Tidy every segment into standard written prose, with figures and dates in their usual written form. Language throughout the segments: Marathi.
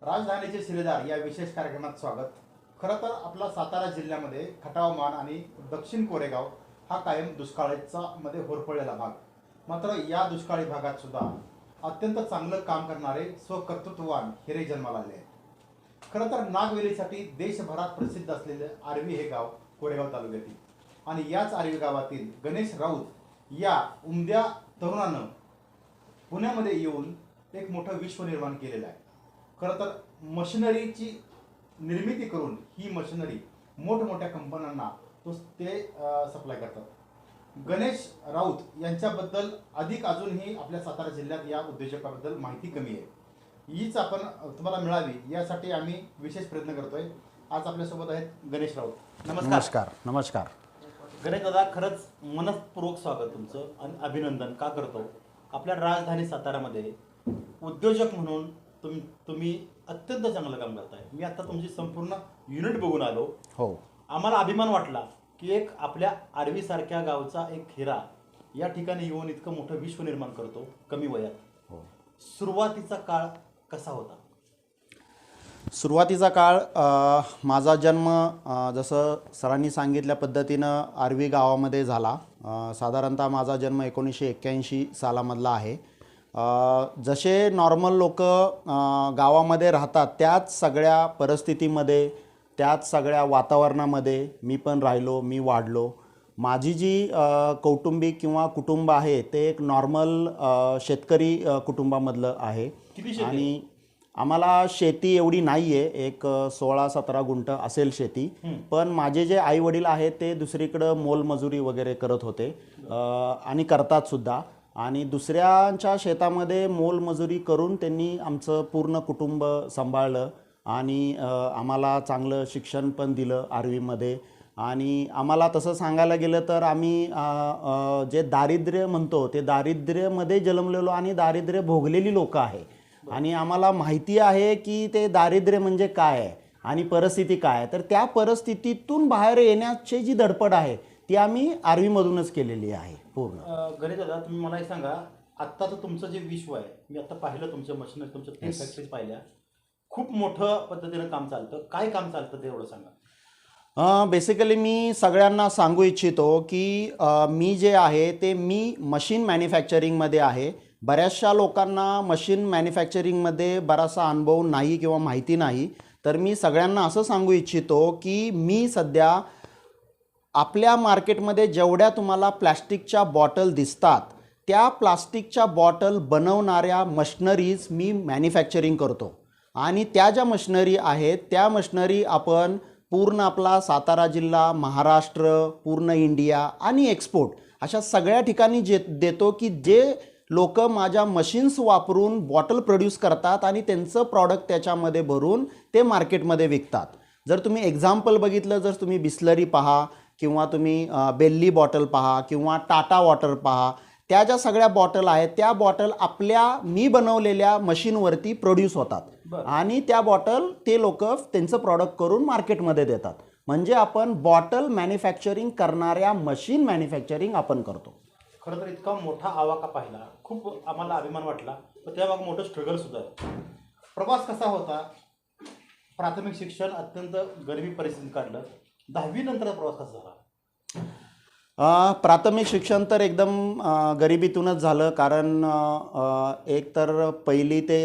राजधानीचे शिलेदार या विशेष कार्यक्रमात स्वागत। खरं तर आपला सातारा जिल्ह्यामध्ये खटाव मान आणि दक्षिण कोरेगाव हा कायम दुष्काळाचा मध्ये होरपळलेला भाग, मात्र या दुष्काळी भागात सुद्धा अत्यंत चांगलं काम करणारे स्वकर्तृत्ववान हिरे जन्माला आले आहेत। खरं तर नागवेलीसाठी देशभरात प्रसिद्ध असलेले आर्वी हे गाव कोरेगाव तालुक्यातील आणि याच आर्वी गावातील गणेश राऊत या उमद्या तरुणानं पुण्यामध्ये येऊन एक मोठं विश्व निर्माण केलेलं आहे। खरं तर मशिनरीची निर्मिती करून ही मशिनरी मोठमोठ्या कंपन्यांना ते सप्लाय करतात। गणेश राऊत यांच्याबद्दल अधिक अजूनही आपल्या सातारा जिल्ह्यात या उद्योजकाबद्दल माहिती कमी आहे, हीच आपण तुम्हाला मिळावी यासाठी आम्ही विशेष प्रयत्न करतोय। आज आपल्यासोबत आहेत गणेश राऊत। नमस्कार। नमस्कार गणेश दादा, खरंच मनपूर्वक स्वागत तुमचं आणि अभिनंदन का करतो। आपल्या राजधानी सातारामध्ये उद्योजक म्हणून तुम्ही अत्यंत चांगलं काम करताय। मी आता तुमची संपूर्ण युनिट बघून आलो। हो, आम्हाला अभिमान वाटला की एक आपल्या आर्वी सारख्या गावचा एक हिरा या ठिकाणी येऊन इतकं मोठं विश्व निर्माण करतो कमी वयात। हो। सुरुवातीचा काळ कसा होता? सुरुवातीचा काळ माझा जन्म जसं सरांनी सांगितल्या पद्धतीनं आर्वी गावामध्ये झाला। साधारणतः माझा जन्म 1981 सालामधला आहे। जसे नॉर्मल लोक गावामध्ये राहतात त्याच सगळ्या परिस्थितीमध्ये, त्याच सगळ्या वातावरणामध्ये मी पण राहिलो, मी वाढलो। माझी जी कौटुंबिक किंवा कुटुंब आहे ते एक नॉर्मल शेतकरी कुटुंबामधलं आहे। आणि आम्हाला शेती एवढी नाही आहे, एक 16-17 गुंठ असेल शेती। पण माझे जे आई वडील आहेत ते दुसरीकडं मोलमजुरी वगैरे करत होते आणि करतात सुद्धा। आणि दुसऱ्यांच्या शेतामध्ये मोलमजुरी करून त्यांनी आमचं पूर्ण कुटुंब सांभाळलं आणि आम्हाला चांगलं शिक्षण पण दिलं आर्वीमध्ये। आणि आम्हाला तसं सांगायला गेलं तर आम्ही जे दारिद्र्य म्हणतो ते दारिद्र्यामध्ये जन्मलेलो आणि दारिद्र्य भोगलेली लोक आहे। आणि आम्हाला माहिती आहे की ते दारिद्र्य म्हणजे काय आहे आणि परिस्थिती काय आहे। तर त्या परिस्थितीतून बाहेर येण्याची जी धडपड आहे ती आम्ही आर्वीमधूनच केलेली आहे पूर्ण। गणेश दादा, तुम्ही मला एक सांगा, आत्ताचं तुमचं जे विश्व आहे, मी आता पाहिलं तुमच्या मशीनरी, तुमच्या 3 फॅक्टरीज पाहिल्या, खूप मोठं पद्धतीनं काम चालतं। काय काम चालतं ते एवढं सांगा। बेसिकली मी सगळ्यांना सांगू इच्छितो की मी जे आहे ते मी मशीन मॅन्युफॅक्चरिंगमध्ये आहे। बऱ्याचशा लोकांना मशीन मॅन्युफॅक्चरिंगमध्ये बराचसा अनुभव नाही किंवा माहिती नाही। तर मी सगळ्यांना असं सांगू इच्छितो की मी सध्या आपल्या मार्केटमध्ये जेवढ्या तुम्हाला प्लॅस्टिकच्या बॉटल दिसतात त्या प्लास्टिकच्या बॉटल बनवणाऱ्या मशिनरीज मी मॅन्युफॅक्चरिंग करतो। आणि त्या ज्या मशिनरी आहेत त्या मशिनरी आपण पूर्ण आपला सातारा जिल्हा, महाराष्ट्र, पूर्ण इंडिया आणि एक्सपोर्ट अशा सगळ्या ठिकाणी देतो की जे लोक माझ्या मशीन्स वापरून बॉटल प्रोड्यूस करतात आणि त्यांचं प्रॉडक्ट त्याच्यामध्ये भरून ते मार्केटमध्ये विकतात। जर तुम्ही एक्झाम्पल बघितलं, जर तुम्ही बिस्लरी पहा किंवा तुम्ही बेल्ली बॉटल पहा किंवा टाटा वॉटर पहा, त्या ज्या सगळ्या बॉटल आहेत त्या बॉटल आपल्या मी बनवलेल्या मशीनवरती प्रोड्यूस होतात आणि त्या बॉटल ते लोक त्यांचं प्रॉडक्ट करून मार्केटमध्ये देतात। म्हणजे आपण बॉटल मॅन्युफॅक्चरिंग करणाऱ्या मशीन मॅन्युफॅक्चरिंग आपण करतो। खरं तर इतका मोठा आवाका पाहिला, खूप आम्हाला अभिमान वाटला, पण त्यामागे मोठं स्ट्रगल सुद्धा आहे। प्रवास कसा होता? प्राथमिक शिक्षण अत्यंत गरिबी परिस्थितीत काढलं, 10वी नंतरचा प्रवास कसा झाला? प्राथमिक शिक्षण तर एकदम गरिबीतूनच झालं, कारण एक तर 1ली ते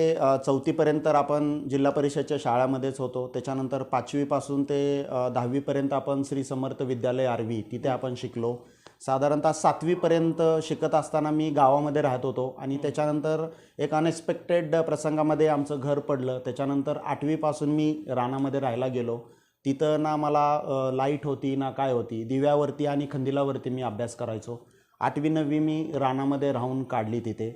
4थीपर्यंत आपण जिल्हा परिषदच्या शाळामध्येच होतो। त्याच्यानंतर 5वीपासून ते 10वीपर्यंत आपण श्री समर्थ विद्यालय आर्वी तिथे आपण शिकलो। साधारणतः 7वीपर्यंत शिकत असताना मी गावामध्ये राहत होतो आणि त्याच्यानंतर एक अनएक्सपेक्टेड प्रसंगामध्ये आमचं घर पडलं। त्याच्यानंतर 8वीपासून मी रानामध्ये राहायला गेलो। तिथं ना मला लाईट होती ना काय होती, दिव्यावरती आणि खंदिलावरती मी अभ्यास करायचो। 8वी 9वी मी रानामध्ये राहून काढली तिथे।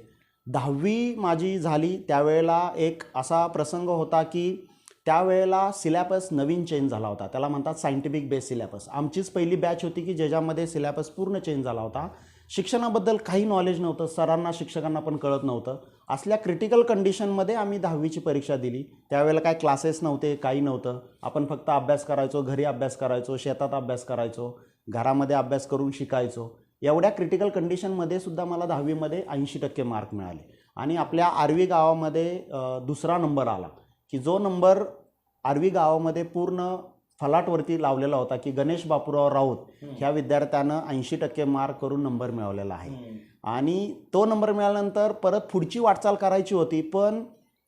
10वी माझी झाली त्यावेळेला एक असा प्रसंग होता की त्यावेळेला सिलॅबस नवीन चेंज झाला होता, त्याला म्हणतात सायंटिफिक बेस सिलॅबस। आमचीच पहिली बॅच होती की ज्याच्यामध्ये सिलॅबस पूर्ण चेंज झाला होता। शिक्षणाबद्दल काही नॉलेज नव्हतं, सरांना शिक्षकांना पण कळत नव्हतं। असल्या क्रिटिकल कंडिशनमध्ये आम्ही 10वीची परीक्षा दिली। त्यावेळेला काय क्लासेस नव्हते, काही नव्हतं, आपण फक्त अभ्यास करायचो, घरी अभ्यास करायचो, शेतात अभ्यास करायचो, घरामध्ये अभ्यास करून शिकायचो। एवढ्या क्रिटिकल कंडिशनमध्ये सुद्धा मला 10वीमध्ये 80% मार्क मिळाले आणि आपल्या आर्वी गावामध्ये दुसरा नंबर आला। की जो नंबर आर्वी गावामध्ये पूर्ण फलाटवरती लावलेला होता की गणेश बापूराव राऊत ह्या विद्यार्थ्यानं 80% मार्क करून नंबर मिळवलेला आहे. आणि तो नंबर मिळाल्यानंतर परत पुढची वाटचाल करायची होती, पण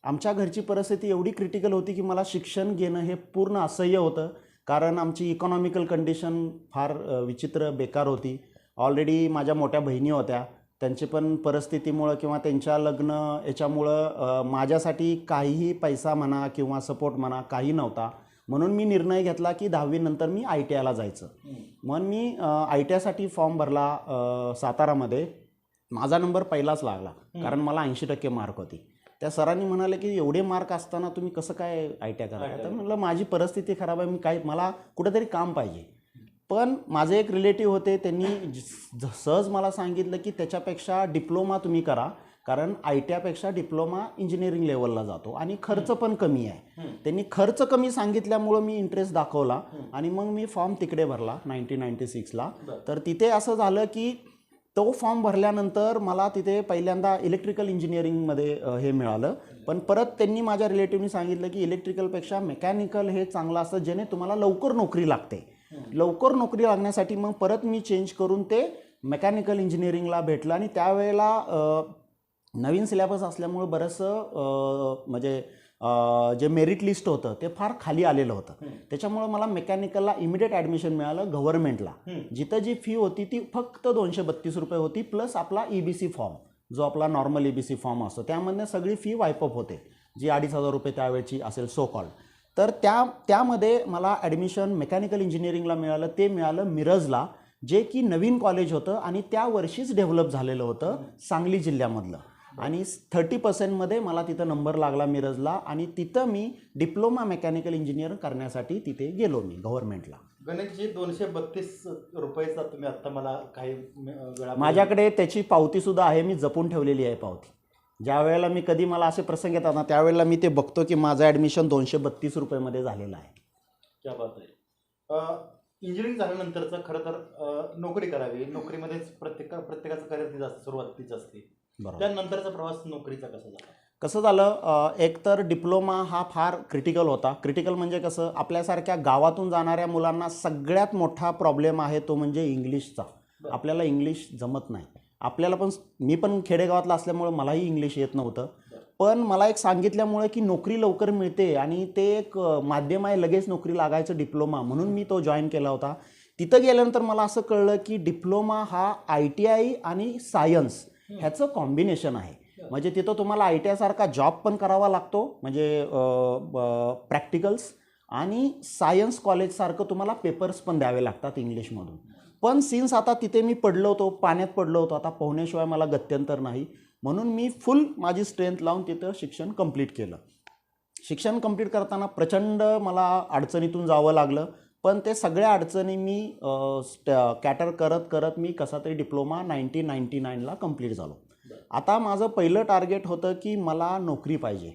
आमच्या घरची परिस्थिती एवढी क्रिटिकल होती की मला शिक्षण घेणं हे पूर्ण असह्य होतं. कारण आमची इकॉनॉमिकल कंडिशन फार विचित्र बेकार होती. ऑलरेडी माझ्या मोठ्या बहिणी होत्या, त्यांची पण परिस्थितीमुळं किंवा त्यांच्या लग्न याच्यामुळं माझ्यासाठी काहीही पैसा म्हणा किंवा सपोर्ट म्हणा काही नव्हता. म्हणून मी निर्णय घेतला की 10वी नंतर मी ITIला जायचं. मग मी ITIसाठी फॉर्म भरला सातारामध्ये. माझा नंबर पहिलाच लागला कारण मला 80% मार्क होती. त्या सरांनी म्हणाले की एवढे मार्क असताना तुम्ही कसं काय ITI करायचं. तर म्हटलं माझी परिस्थिती खराब आहे, मला कुठेतरी काम पाहिजे. पण माझे एक रिलेटिव्ह होते, त्यांनी सहज मला सांगितलं की त्याच्यापेक्षा डिप्लोमा तुम्ही करा, कारण ITIपेक्षा डिप्लोमा इंजिनिअरिंग लेवलला जातो आणि खर्च पण कमी आहे. त्यांनी खर्च कमी सांगितल्यामुळं मी इंटरेस्ट दाखवला आणि मग मी फॉर्म तिकडे भरला 1996ला. तर तिथे असं झालं की तो फॉर्म भरल्यानंतर मला तिथे पहिल्यांदा इलेक्ट्रिकल इंजिनिअरिंगमध्ये हे मिळालं. पण परत त्यांनी माझ्या रिलेटिव्हनी सांगितलं की इलेक्ट्रिकलपेक्षा मेकॅनिकल हे चांगलं असतं, जेणे तुम्हाला लवकर नोकरी लागते. लवकर नोकरी लागण्यासाठी मग परत मी चेंज करून ते मेकॅनिकल इंजिनिअरिंगला भेटलं. आणि त्यावेळेला नवीन सिलेबस असल्यामुळे बरंचसं म्हणजे जे मेरिट लिस्ट होतं ते फार खाली आलेलं होतं. त्याच्यामुळं मला मेकॅनिकलला इमिडिएट ॲडमिशन मिळालं गव्हर्नमेंटला. जिथं जी फी होती ती फक्त 232 रुपये होती, प्लस आपला EBC फॉर्म, जो आपला नॉर्मल EBC फॉर्म असतो त्यामधनं सगळी फी वायपअप होते, जी 2,500 रुपये त्यावेळची असेल सो कॉल्ड. तर त्यामध्ये मला ॲडमिशन मेकॅनिकल इंजिनिअरिंगला मिळालं. ते मिळालं मिरजला, जे की नवीन कॉलेज होतं आणि त्या वर्षीच डेव्हलप झालेलं होतं सांगली जिल्ह्यामधलं. आणि 30% मला तिथं नंबर लागला मिरजला. आणि तिथं मी डिप्लोमा मेकॅनिकल इंजिनिअर करण्यासाठी तिथे गेलो मी गव्हर्नमेंटला. गणेशजी 232 रुपयेचा तुम्ही आत्ता मला काही वेळा माझ्याकडे त्याची पावतीसुद्धा आहे, मी जपून ठेवलेली आहे पावती. ज्या वेळेला मी कधी मला असे प्रसंग येतात ना, त्यावेळेला मी ते बघतो की माझं ॲडमिशन 232 रुपयेमध्ये झालेलं आहे. क्या बात आहे. इंजिनिअरिंग झाल्यानंतरचं खरं तर नोकरी करावी, नोकरीमध्येच प्रत्येकाचं करिअर तिचं असतं, सुरुवात तीच असते. त्यानंतरचा प्रवास नोकरीचा कसा झाला? कसं झालं, एक तर डिप्लोमा हा फार क्रिटिकल होता. क्रिटिकल म्हणजे कसं, आपल्यासारख्या गावातून जाणाऱ्या मुलांना सगळ्यात मोठा प्रॉब्लेम आहे तो म्हणजे इंग्लिशचा. आपल्याला इंग्लिश जमत नाही. आपल्याला पण, मी पण खेडेगावातला असल्यामुळं मलाही इंग्लिश येत नव्हतं. पण मला एक सांगितल्यामुळे की नोकरी लवकर मिळते आणि ते एक माध्यम आहे लगेच नोकरी लागायचं डिप्लोमा, म्हणून मी तो जॉईन केला होता. तिथं गेल्यानंतर मला असं कळलं की डिप्लोमा हा ITI आणि सायन्स ह्याचं कॉम्बिनेशन आहे. म्हणजे तिथं तुम्हाला ITI सारखा जॉब पण करावा लागतो, म्हणजे प्रॅक्टिकल्स, आणि सायन्स कॉलेजसारखं तुम्हाला पेपर्स पण द्यावे लागतात इंग्लिशमधून. पण सिन्स आता तिथे मी पडलो होतो, पाण्यात पडलो होतो, आता पोहण्याशिवाय मला गत्यंतर नाही, म्हणून मी फुल माझी स्ट्रेंथ लावून तिथं शिक्षण कंप्लीट केलं. शिक्षण कंप्लीट करताना प्रचंड मला अडचणीतून जावं लागलं, पण ते सगळ्या अडचणी मी कॅटर करत करत मी कसा तरी डिप्लोमा 1999ला कंप्लीट झालो. आता माझं पहिलं टार्गेट होतं की मला नोकरी पाहिजे,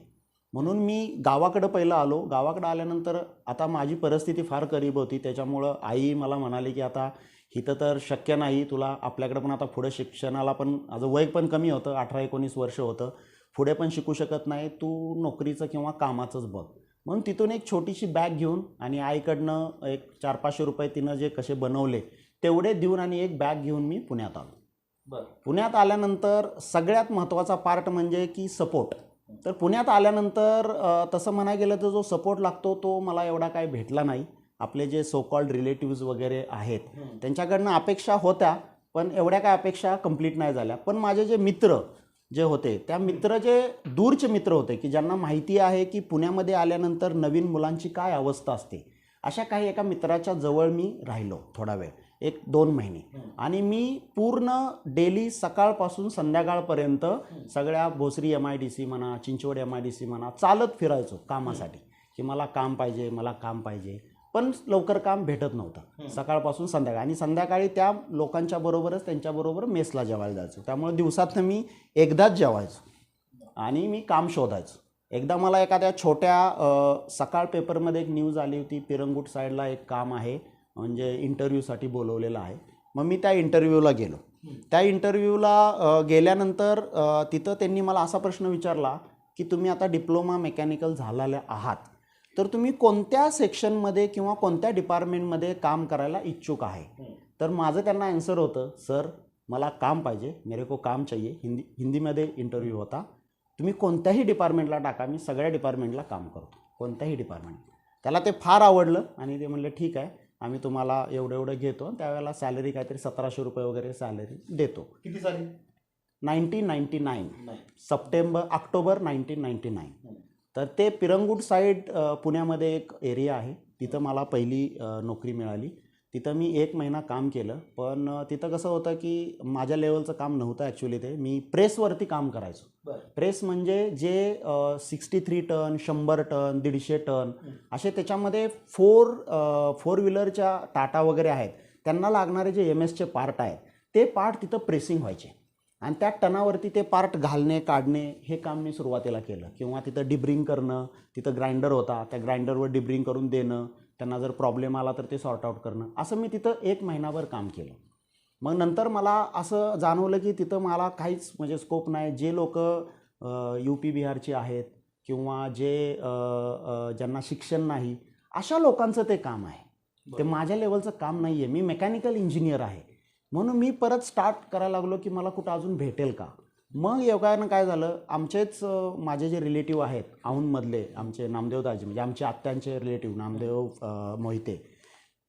म्हणून मी गावाकडं पहिलं आलो. गावाकडं आल्यानंतर आता माझी परिस्थिती फार गरीब होती, त्याच्यामुळं आई मला म्हणाली की आता इथं तर शक्य नाही तुला, आपल्याकडं पण आता पुढे शिक्षणाला पण माझं वय पण कमी होतं, 18-19 वर्ष होतं, पुढे पण शिकू शकत नाही, तू नोकरीचं किंवा कामाचंच बघ. म्हणून तिथून एक छोटीशी बॅग घेऊन आणि आईकडनं एक 400-500 रुपये तिनं जे कसे बनवले तेवढे देऊन आणि एक बॅग घेऊन मी पुण्यात आलो. पुण्यात आल्यानंतर सगळ्यात महत्त्वाचा पार्ट म्हणजे की सपोर्ट. तर पुण्यात आल्यानंतर तसं म्हणायला गेलं तर जो सपोर्ट लागतो तो मला एवढा काय भेटला नाही. आपले जे सो कॉल्ड रिलेटिव्ज वगैरे आहेत त्यांच्याकडनं अपेक्षा होत्या, पण एवढ्या काय अपेक्षा कंप्लीट नाही झाल्या. पण माझे जे मित्र जे होते, त्या मित्र जे दूरचे मित्र होते की ज्यांना माहिती आहे की पुण्यामध्ये आल्यानंतर नवीन मुलांची काय अवस्था असते, अशा काही एका मित्राच्या जवळ मी राहिलो थोडा वेळ, 1-2 महिने. आणि मी पूर्ण डेली सकाळपासून संध्याकाळपर्यंत सगळ्या भोसरी MIDC म्हणा, चिंचवड MIDC म्हणा, चालत फिरायचो कामासाठी की मला काम पाहिजे, मला काम पाहिजे. पण लवकर काम भेटत नव्हतं, सकाळपासून संध्याकाळ. आणि संध्याकाळी त्या लोकांच्या बरोबरच त्यांच्याबरोबर मेसला जेवायला जायचो, त्यामुळे दिवसातनं मी एकदाच जेवायचो आणि मी काम शोधायचो. एकदा मला एखाद्या छोट्या सकाळ पेपरमध्ये एक न्यूज आली होती, पिरंगुट साईडला एक काम आहे, म्हणजे इंटरव्ह्यूसाठी बोलवलेलं आहे. मग मी त्या इंटरव्ह्यूला गेलो. त्या इंटरव्ह्यूला गेल्यानंतर तिथं त्यांनी मला असा प्रश्न विचारला की तुम्ही आता डिप्लोमा मेकॅनिकल झालेले आहात, तर तुम्ही कोणत्या सेक्शनमध्ये किंवा कोणत्या डिपार्टमेंटमध्ये काम करायला इच्छुक आहे. तर माझं त्यांना आन्सर होतं, सर मला काम पाहिजे, मेरे को काम चाहिए. हिंदीमध्ये इंटरव्ह्यू होता. तुम्ही कोणत्याही डिपार्टमेंटला टाका, मी सगळ्या डिपार्टमेंटला काम करतो, कोणत्याही डिपार्टमेंट. त्याला ते फार आवडलं आणि ते म्हणले ठीक आहे, आम्ही तुम्हाला एवढं एवढं घेतो. त्यावेळेला सॅलरी काहीतरी 1700 रुपये वगैरे सॅलरी देतो. किती साली? 1999 ऑक्टोबर 1999. तर ते पिरंगुट साईड पुण्यामध्ये एक एरिया आहे, तिथं मला पहिली नोकरी मिळाली. तिथं मी 1 महिना काम केलं. पण तिथं कसं होतं की माझ्या लेवलचं काम नव्हतं ॲक्च्युली. ते मी प्रेसवरती काम करायचो. प्रेस म्हणजे जे 63 टन, 100 टन, 150 टन असे त्याच्यामध्ये फोर व्हीलरच्या टाटा वगैरे आहेत, त्यांना लागणारे जे MS चे पार्ट आहेत ते पार्ट तिथं प्रेसिंग व्हायचे आणि त्या टनावरती ते पार्ट घालणे काढणे हे काम मी सुरुवातीला केलं. किंवा तिथं डिब्रिंग करणं, तिथं ग्राइंडर होता, त्या ग्राइंडरवर डिब्रिंग करून देणं, त्यांना जर प्रॉब्लेम आला तर ते सॉर्ट आऊट करणं, असं मी तिथं 1 महिनाभर काम केलं. मग नंतर मला असं जाणवलं की तिथं मला काहीच म्हणजे स्कोप नाही. जे लोक UP बिहारचे आहेत किंवा जे ज्यांना शिक्षण नाही अशा लोकांचं ते काम आहे, ते माझ्या लेवलचं काम नाही आहे. मी मेकॅनिकल इंजिनियर आहे, म्हणून मी परत स्टार्ट करायला लागलो की मला कुठं अजून भेटेल का. मग योगानं काय झालं, आमचेच माझे जे रिलेटिव्ह आहेत औंधमधले, आमचे नामदेव दाजी म्हणजे आमचे आत्यांचे रिलेटिव्ह नामदेव मोहिते,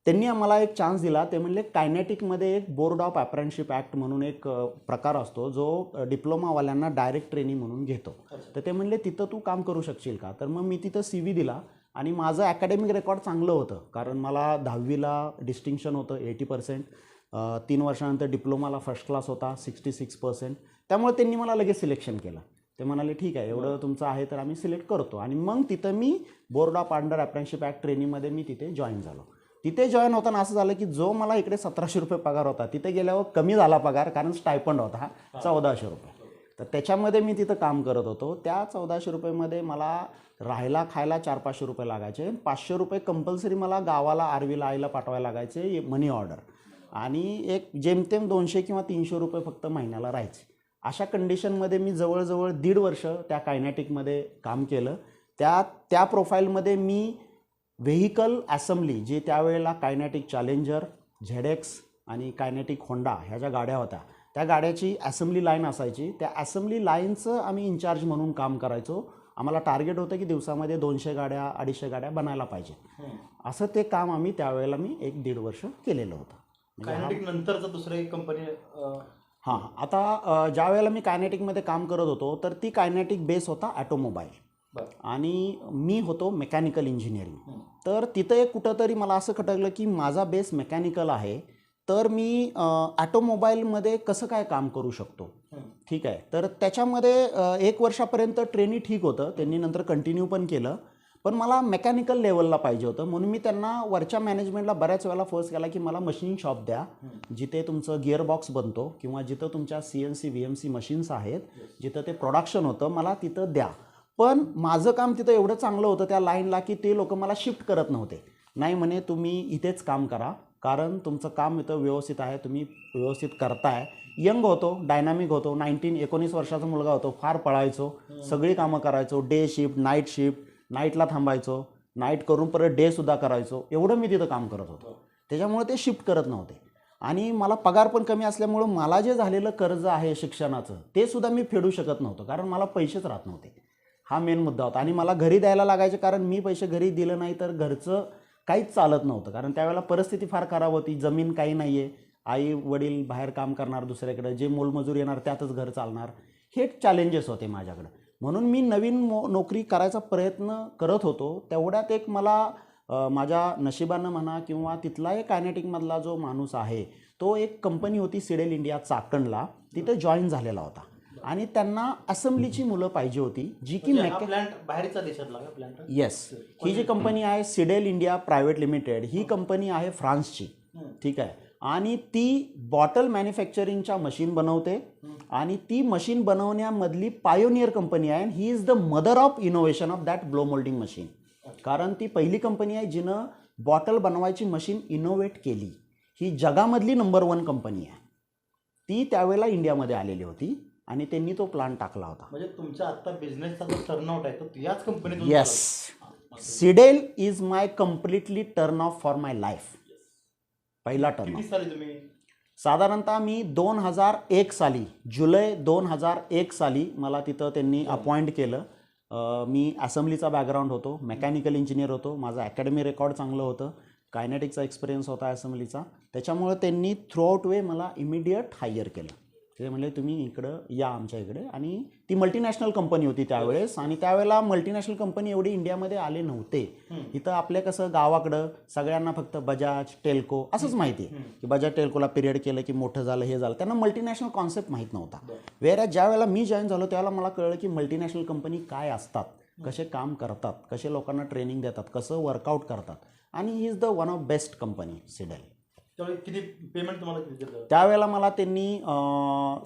त्यांनी आम्हाला एक चान्स दिला. ते म्हणले कायनेटिकमध्ये एक बोर्ड ऑफ अप्रेंटिसशिप ॲक्ट म्हणून एक प्रकार असतो जो डिप्लोमावाल्यांना डायरेक्ट ट्रेनिंग म्हणून घेतो. तर ते म्हणले तिथं तू काम करू शकशील का. तर मग मी तिथं CV दिला आणि माझं ॲकॅडमिक रेकॉर्ड चांगलं होतं, कारण मला 10वीला डिस्टिंक्शन होतं 80%. 3 वर्षानंतर डिप्लोमाला फर्स्ट क्लास होता 66%. त्यामुळे त्यांनी मला लगेच सिलेक्शन केलं. ते म्हणाले ठीक आहे, एवढं तुमचं आहे तर आम्ही सिलेक्ट करतो. आणि मग तिथं मी board of under apprenticeship act ट्रेनिंगमध्ये मी तिथे जॉईन झालो. तिथे जॉईन होताना असं झालं की जो मला इकडे 1700 रुपये पगार होता, तिथे गेल्यावर कमी झाला पगार, कारण स्टायपंड होता हा 1400 रुपये. तर त्याच्यामध्ये मी तिथं काम करत होतो. त्या 1400 रुपयेमध्ये मला राहायला खायला 400-500 रुपये लागायचे. 500 रुपये कंपल्सरी मला गावाला आर्वीला आईला पाठवायला लागायचे मनी ऑर्डर, आणि एक जेमतेम 200 किंवा 300 रुपये फक्त महिन्याला राहायचे. अशा कंडिशनमध्ये मी जवळजवळ 1.5 वर्ष त्या कायनेटिकमध्ये काम केलं. त्या प्रोफाईलमध्ये मी व्हेकल असेंब्ली, जे त्यावेळेला कायनेटिक चॅलेंजर, ZX आणि कायनेटिक होंडा ह्या ज्या गाड्या होत्या, त्या गाड्याची असेंब्ली लाईन असायची. त्या असेंब्ली लाईनचं आम्ही इंचार्ज म्हणून काम करायचो. आम्हाला टार्गेट होतं की दिवसामध्ये 200 गाड्या 250 गाड्या बनायला पाहिजे. असं ते काम आम्ही त्यावेळेला मी 1-1.5 वर्ष केलेलं होतं. कायनेटिक नंतरचं दुसरं एक कंपनी. हां, आता ज्या वेळेला मी कायनेटिकमध्ये काम करत होतो तर ती कायनेटिक बेस होता ॲटोमोबाईल आणि मी होतो मेकॅनिकल इंजिनिअरिंग. तर तिथं एक कुठंतरी मला असं खटकलं की माझा बेस मेकॅनिकल आहे, तर मी ॲटोमोबाईलमध्ये कसं काय काम करू शकतो. ठीक आहे, तर त्याच्यामध्ये 1 वर्षापर्यंत ट्रेनिंग ठीक होतं, त्यांनी नंतर कंटिन्यू पण केलं. पण मला मेकॅनिकल लेवलला पाहिजे होतं, म्हणून मी त्यांना वरच्या मॅनेजमेंटला बऱ्याच वेळेला फोर्स केला की मला मशीन शॉप द्या, जिथे तुमचं गिअरबॉक्स बनतो किंवा जिथं तुमच्या CNC VMC मशीन्स आहेत, जिथं ते प्रोडक्शन होतं, मला तिथं द्या. पण माझं काम तिथं एवढं चांगलं होतं त्या लाईनला की ते लोक मला शिफ्ट करत नव्हते. नाही म्हणे तुम्ही इथेच काम करा, कारण तुमचं काम इथं व्यवस्थित आहे, तुम्ही व्यवस्थित करताय. यंग होतो, डायनामिक होतो, 19 वर्षाचा मुलगा होतो, फार पळायचो, सगळी कामं करायचो, डे शिफ्ट, नाईट शिफ्ट, नाईटला थांबायचो, नाईट करून परत डेसुद्धा करायचो, एवढं मी तिथं काम करत होतो. त्याच्यामुळे ते शिफ्ट करत नव्हते आणि मला पगार पण कमी असल्यामुळं मला जे झालेलं कर्ज आहे शिक्षणाचं ते सुद्धा मी फेडू शकत नव्हतं, कारण मला पैसेच राहत नव्हते. हा मेन मुद्दा होता. आणि मला घरी द्यायला लागायचे, कारण मी पैसे घरी दिलं नाही तर घरचं काहीच चालत नव्हतं, कारण त्यावेळेला परिस्थिती फार खराब होती. जमीन काही नाही आहे, आई वडील बाहेर काम करणार दुसऱ्याकडे, जे मोलमजूर येणार त्यातच घर चालणार, हे चॅलेंजेस होते माझ्याकडे. म्हणून मी नवीन नोकरी करायचा प्रयत्न करत होतो. तेवढ्यात एक मला माझ्या नशिबानं म्हणा किंवा तिथला एक कायनेटिकमधला जो माणूस आहे तो एक कंपनी होती सिडेल इंडिया चाकणला, तिथे जॉईन झालेला होता आणि त्यांना असेंब्लीची मुलं पाहिजे होती, जी की बाहेरच्या देशातला प्लांट. येस, ही जी कंपनी आहे सिडेल इंडिया प्रायव्हेट लिमिटेड, ही कंपनी आहे फ्रान्सची. ठीक आहे, आणि ती बॉटल मॅन्युफॅक्चरिंगच्या मशीन बनवते आणि ती मशीन बनवण्यामधली पायोनियर कंपनी आहे. ही is the mother of innovation of that blow moulding machine, कारण ती पहिली कंपनी आहे जिनं बॉटल बनवायची मशीन इनोव्हेट केली. ही जगामधली नंबर 1 कंपनी आहे. ती त्यावेळेला इंडियामध्ये आलेली होती आणि त्यांनी तो प्लांट टाकला होता. म्हणजे तुमच्या आता बिझनेसचा जो टर्नआउट आहे तो याच कंपनीतून yes, Sidel is my completely turn off for my life. पहिला टर्न किती साली तुम्ही साधारणतः मी 2001 साली, जुलै 2001 साली मला तिथं त्यांनी अपॉइंट केलं. मी असेंब्लीचा बॅकग्राऊंड होतो, मेकॅनिकल इंजिनियर होतो, माझं अकॅडमी रेकॉर्ड चांगलं होतं, कायनेटिकचा एक्सपिरियन्स होता असेंब्लीचा. त्याच्यामुळं त्यांनी थ्रू आउट वे मला इमिडिएट हायर केलं. ते म्हणले तुम्ही इकडं या आमच्या इकडे. आणि ती मल्टीनॅशनल कंपनी होती त्यावेळेस, आणि त्यावेळेला मल्टीनॅशनल कंपनी एवढी इंडियामध्ये आले नव्हते. इथं आपल्या कसं गावाकडं सगळ्यांना फक्त बजाज टेल्को असंच माहिती आहे की बजाज टेल्कोला पिरियड केलं की मोठं झालं हे झालं. त्यांना मल्टीनॅशनल कॉन्सेप्ट माहीत नव्हता. वेळेला ज्या वेळेला मी जॉईन झालो त्यावेळेला मला कळलं की मल्टीनॅशनल कंपनी काय असतात, कसे काम करतात, कसे लोकांना ट्रेनिंग देतात, कसं वर्कआउट करतात. आणि he is the one of best company Sidel. त्यावेळी किती पेमेंट तुम्हाला किती दिलं? त्यावेळेला मला त्यांनी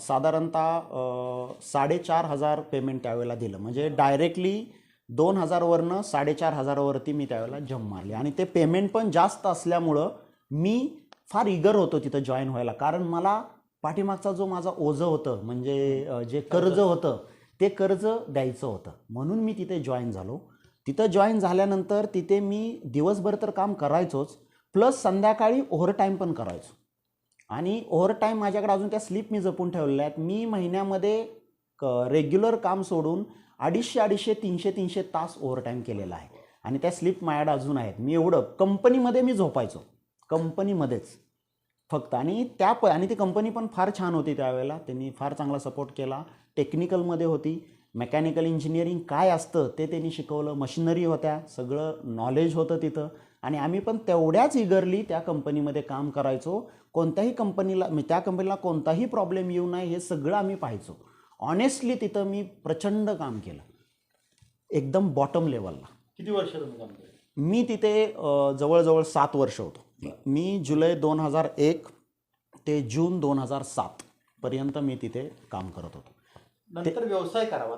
साधारणतः 4,500 पेमेंट त्यावेळेला दिलं. म्हणजे डायरेक्टली 2,000वरनं 4,500वरती मी त्यावेळेला जंप मारली. आणि ते पेमेंट पण जास्त असल्यामुळं मी फार इगर होतो तिथं जॉईन व्हायला. कारण मला पाठीमागचा जो माझा ओझं होतं, म्हणजे जे कर्ज होतं ते कर्ज द्यायचं होतं, म्हणून मी तिथे जॉईन झालो. तिथं जॉईन झाल्यानंतर तिथे मी दिवसभर तर काम करायचोच, प्लस संध्याकाळी ओव्हरटाईम पण करायचो. आणि ओव्हरटाईम माझ्याकडे अजून त्या स्लिप मी जपून ठेवलेल्या आहेत. मी महिन्यामध्ये रेग्युलर काम सोडून 250, 300 तास ओव्हरटाईम केलेला आहे. आणि त्या स्लिप माझ्याकडे अजून आहेत. मी एवढं कंपनीमध्ये मी झोपायचो, कंपनीमध्येच फक्त. आणि ती कंपनी पण फार छान होती त्यावेळेला. त्यांनी फार चांगला सपोर्ट केला. टेक्निकलमध्ये होती, मेकॅनिकल इंजिनिअरिंग काय असतं ते त्यांनी शिकवलं, मशिनरी होत्या, सगळं नॉलेज होतं तिथं. आणि आम्ही पण तेवढ्याच इगरली त्या कंपनीमध्ये काम करायचो. कोणत्याही त्या कंपनीला कोणताही प्रॉब्लेम येऊ नये हे सगळं आम्ही पाहायचो. ऑनेस्टली तिथं मी प्रचंड काम केलं, एकदम बॉटम लेवलला. किती वर्ष तुम्ही काम केलं? मी तिथे जवळजवळ 7 वर्ष होतो. मी जुलै 2001 ते जून 2007 पर्यंत मी तिथे काम करत होतो. नंतर व्यवसाय करावा,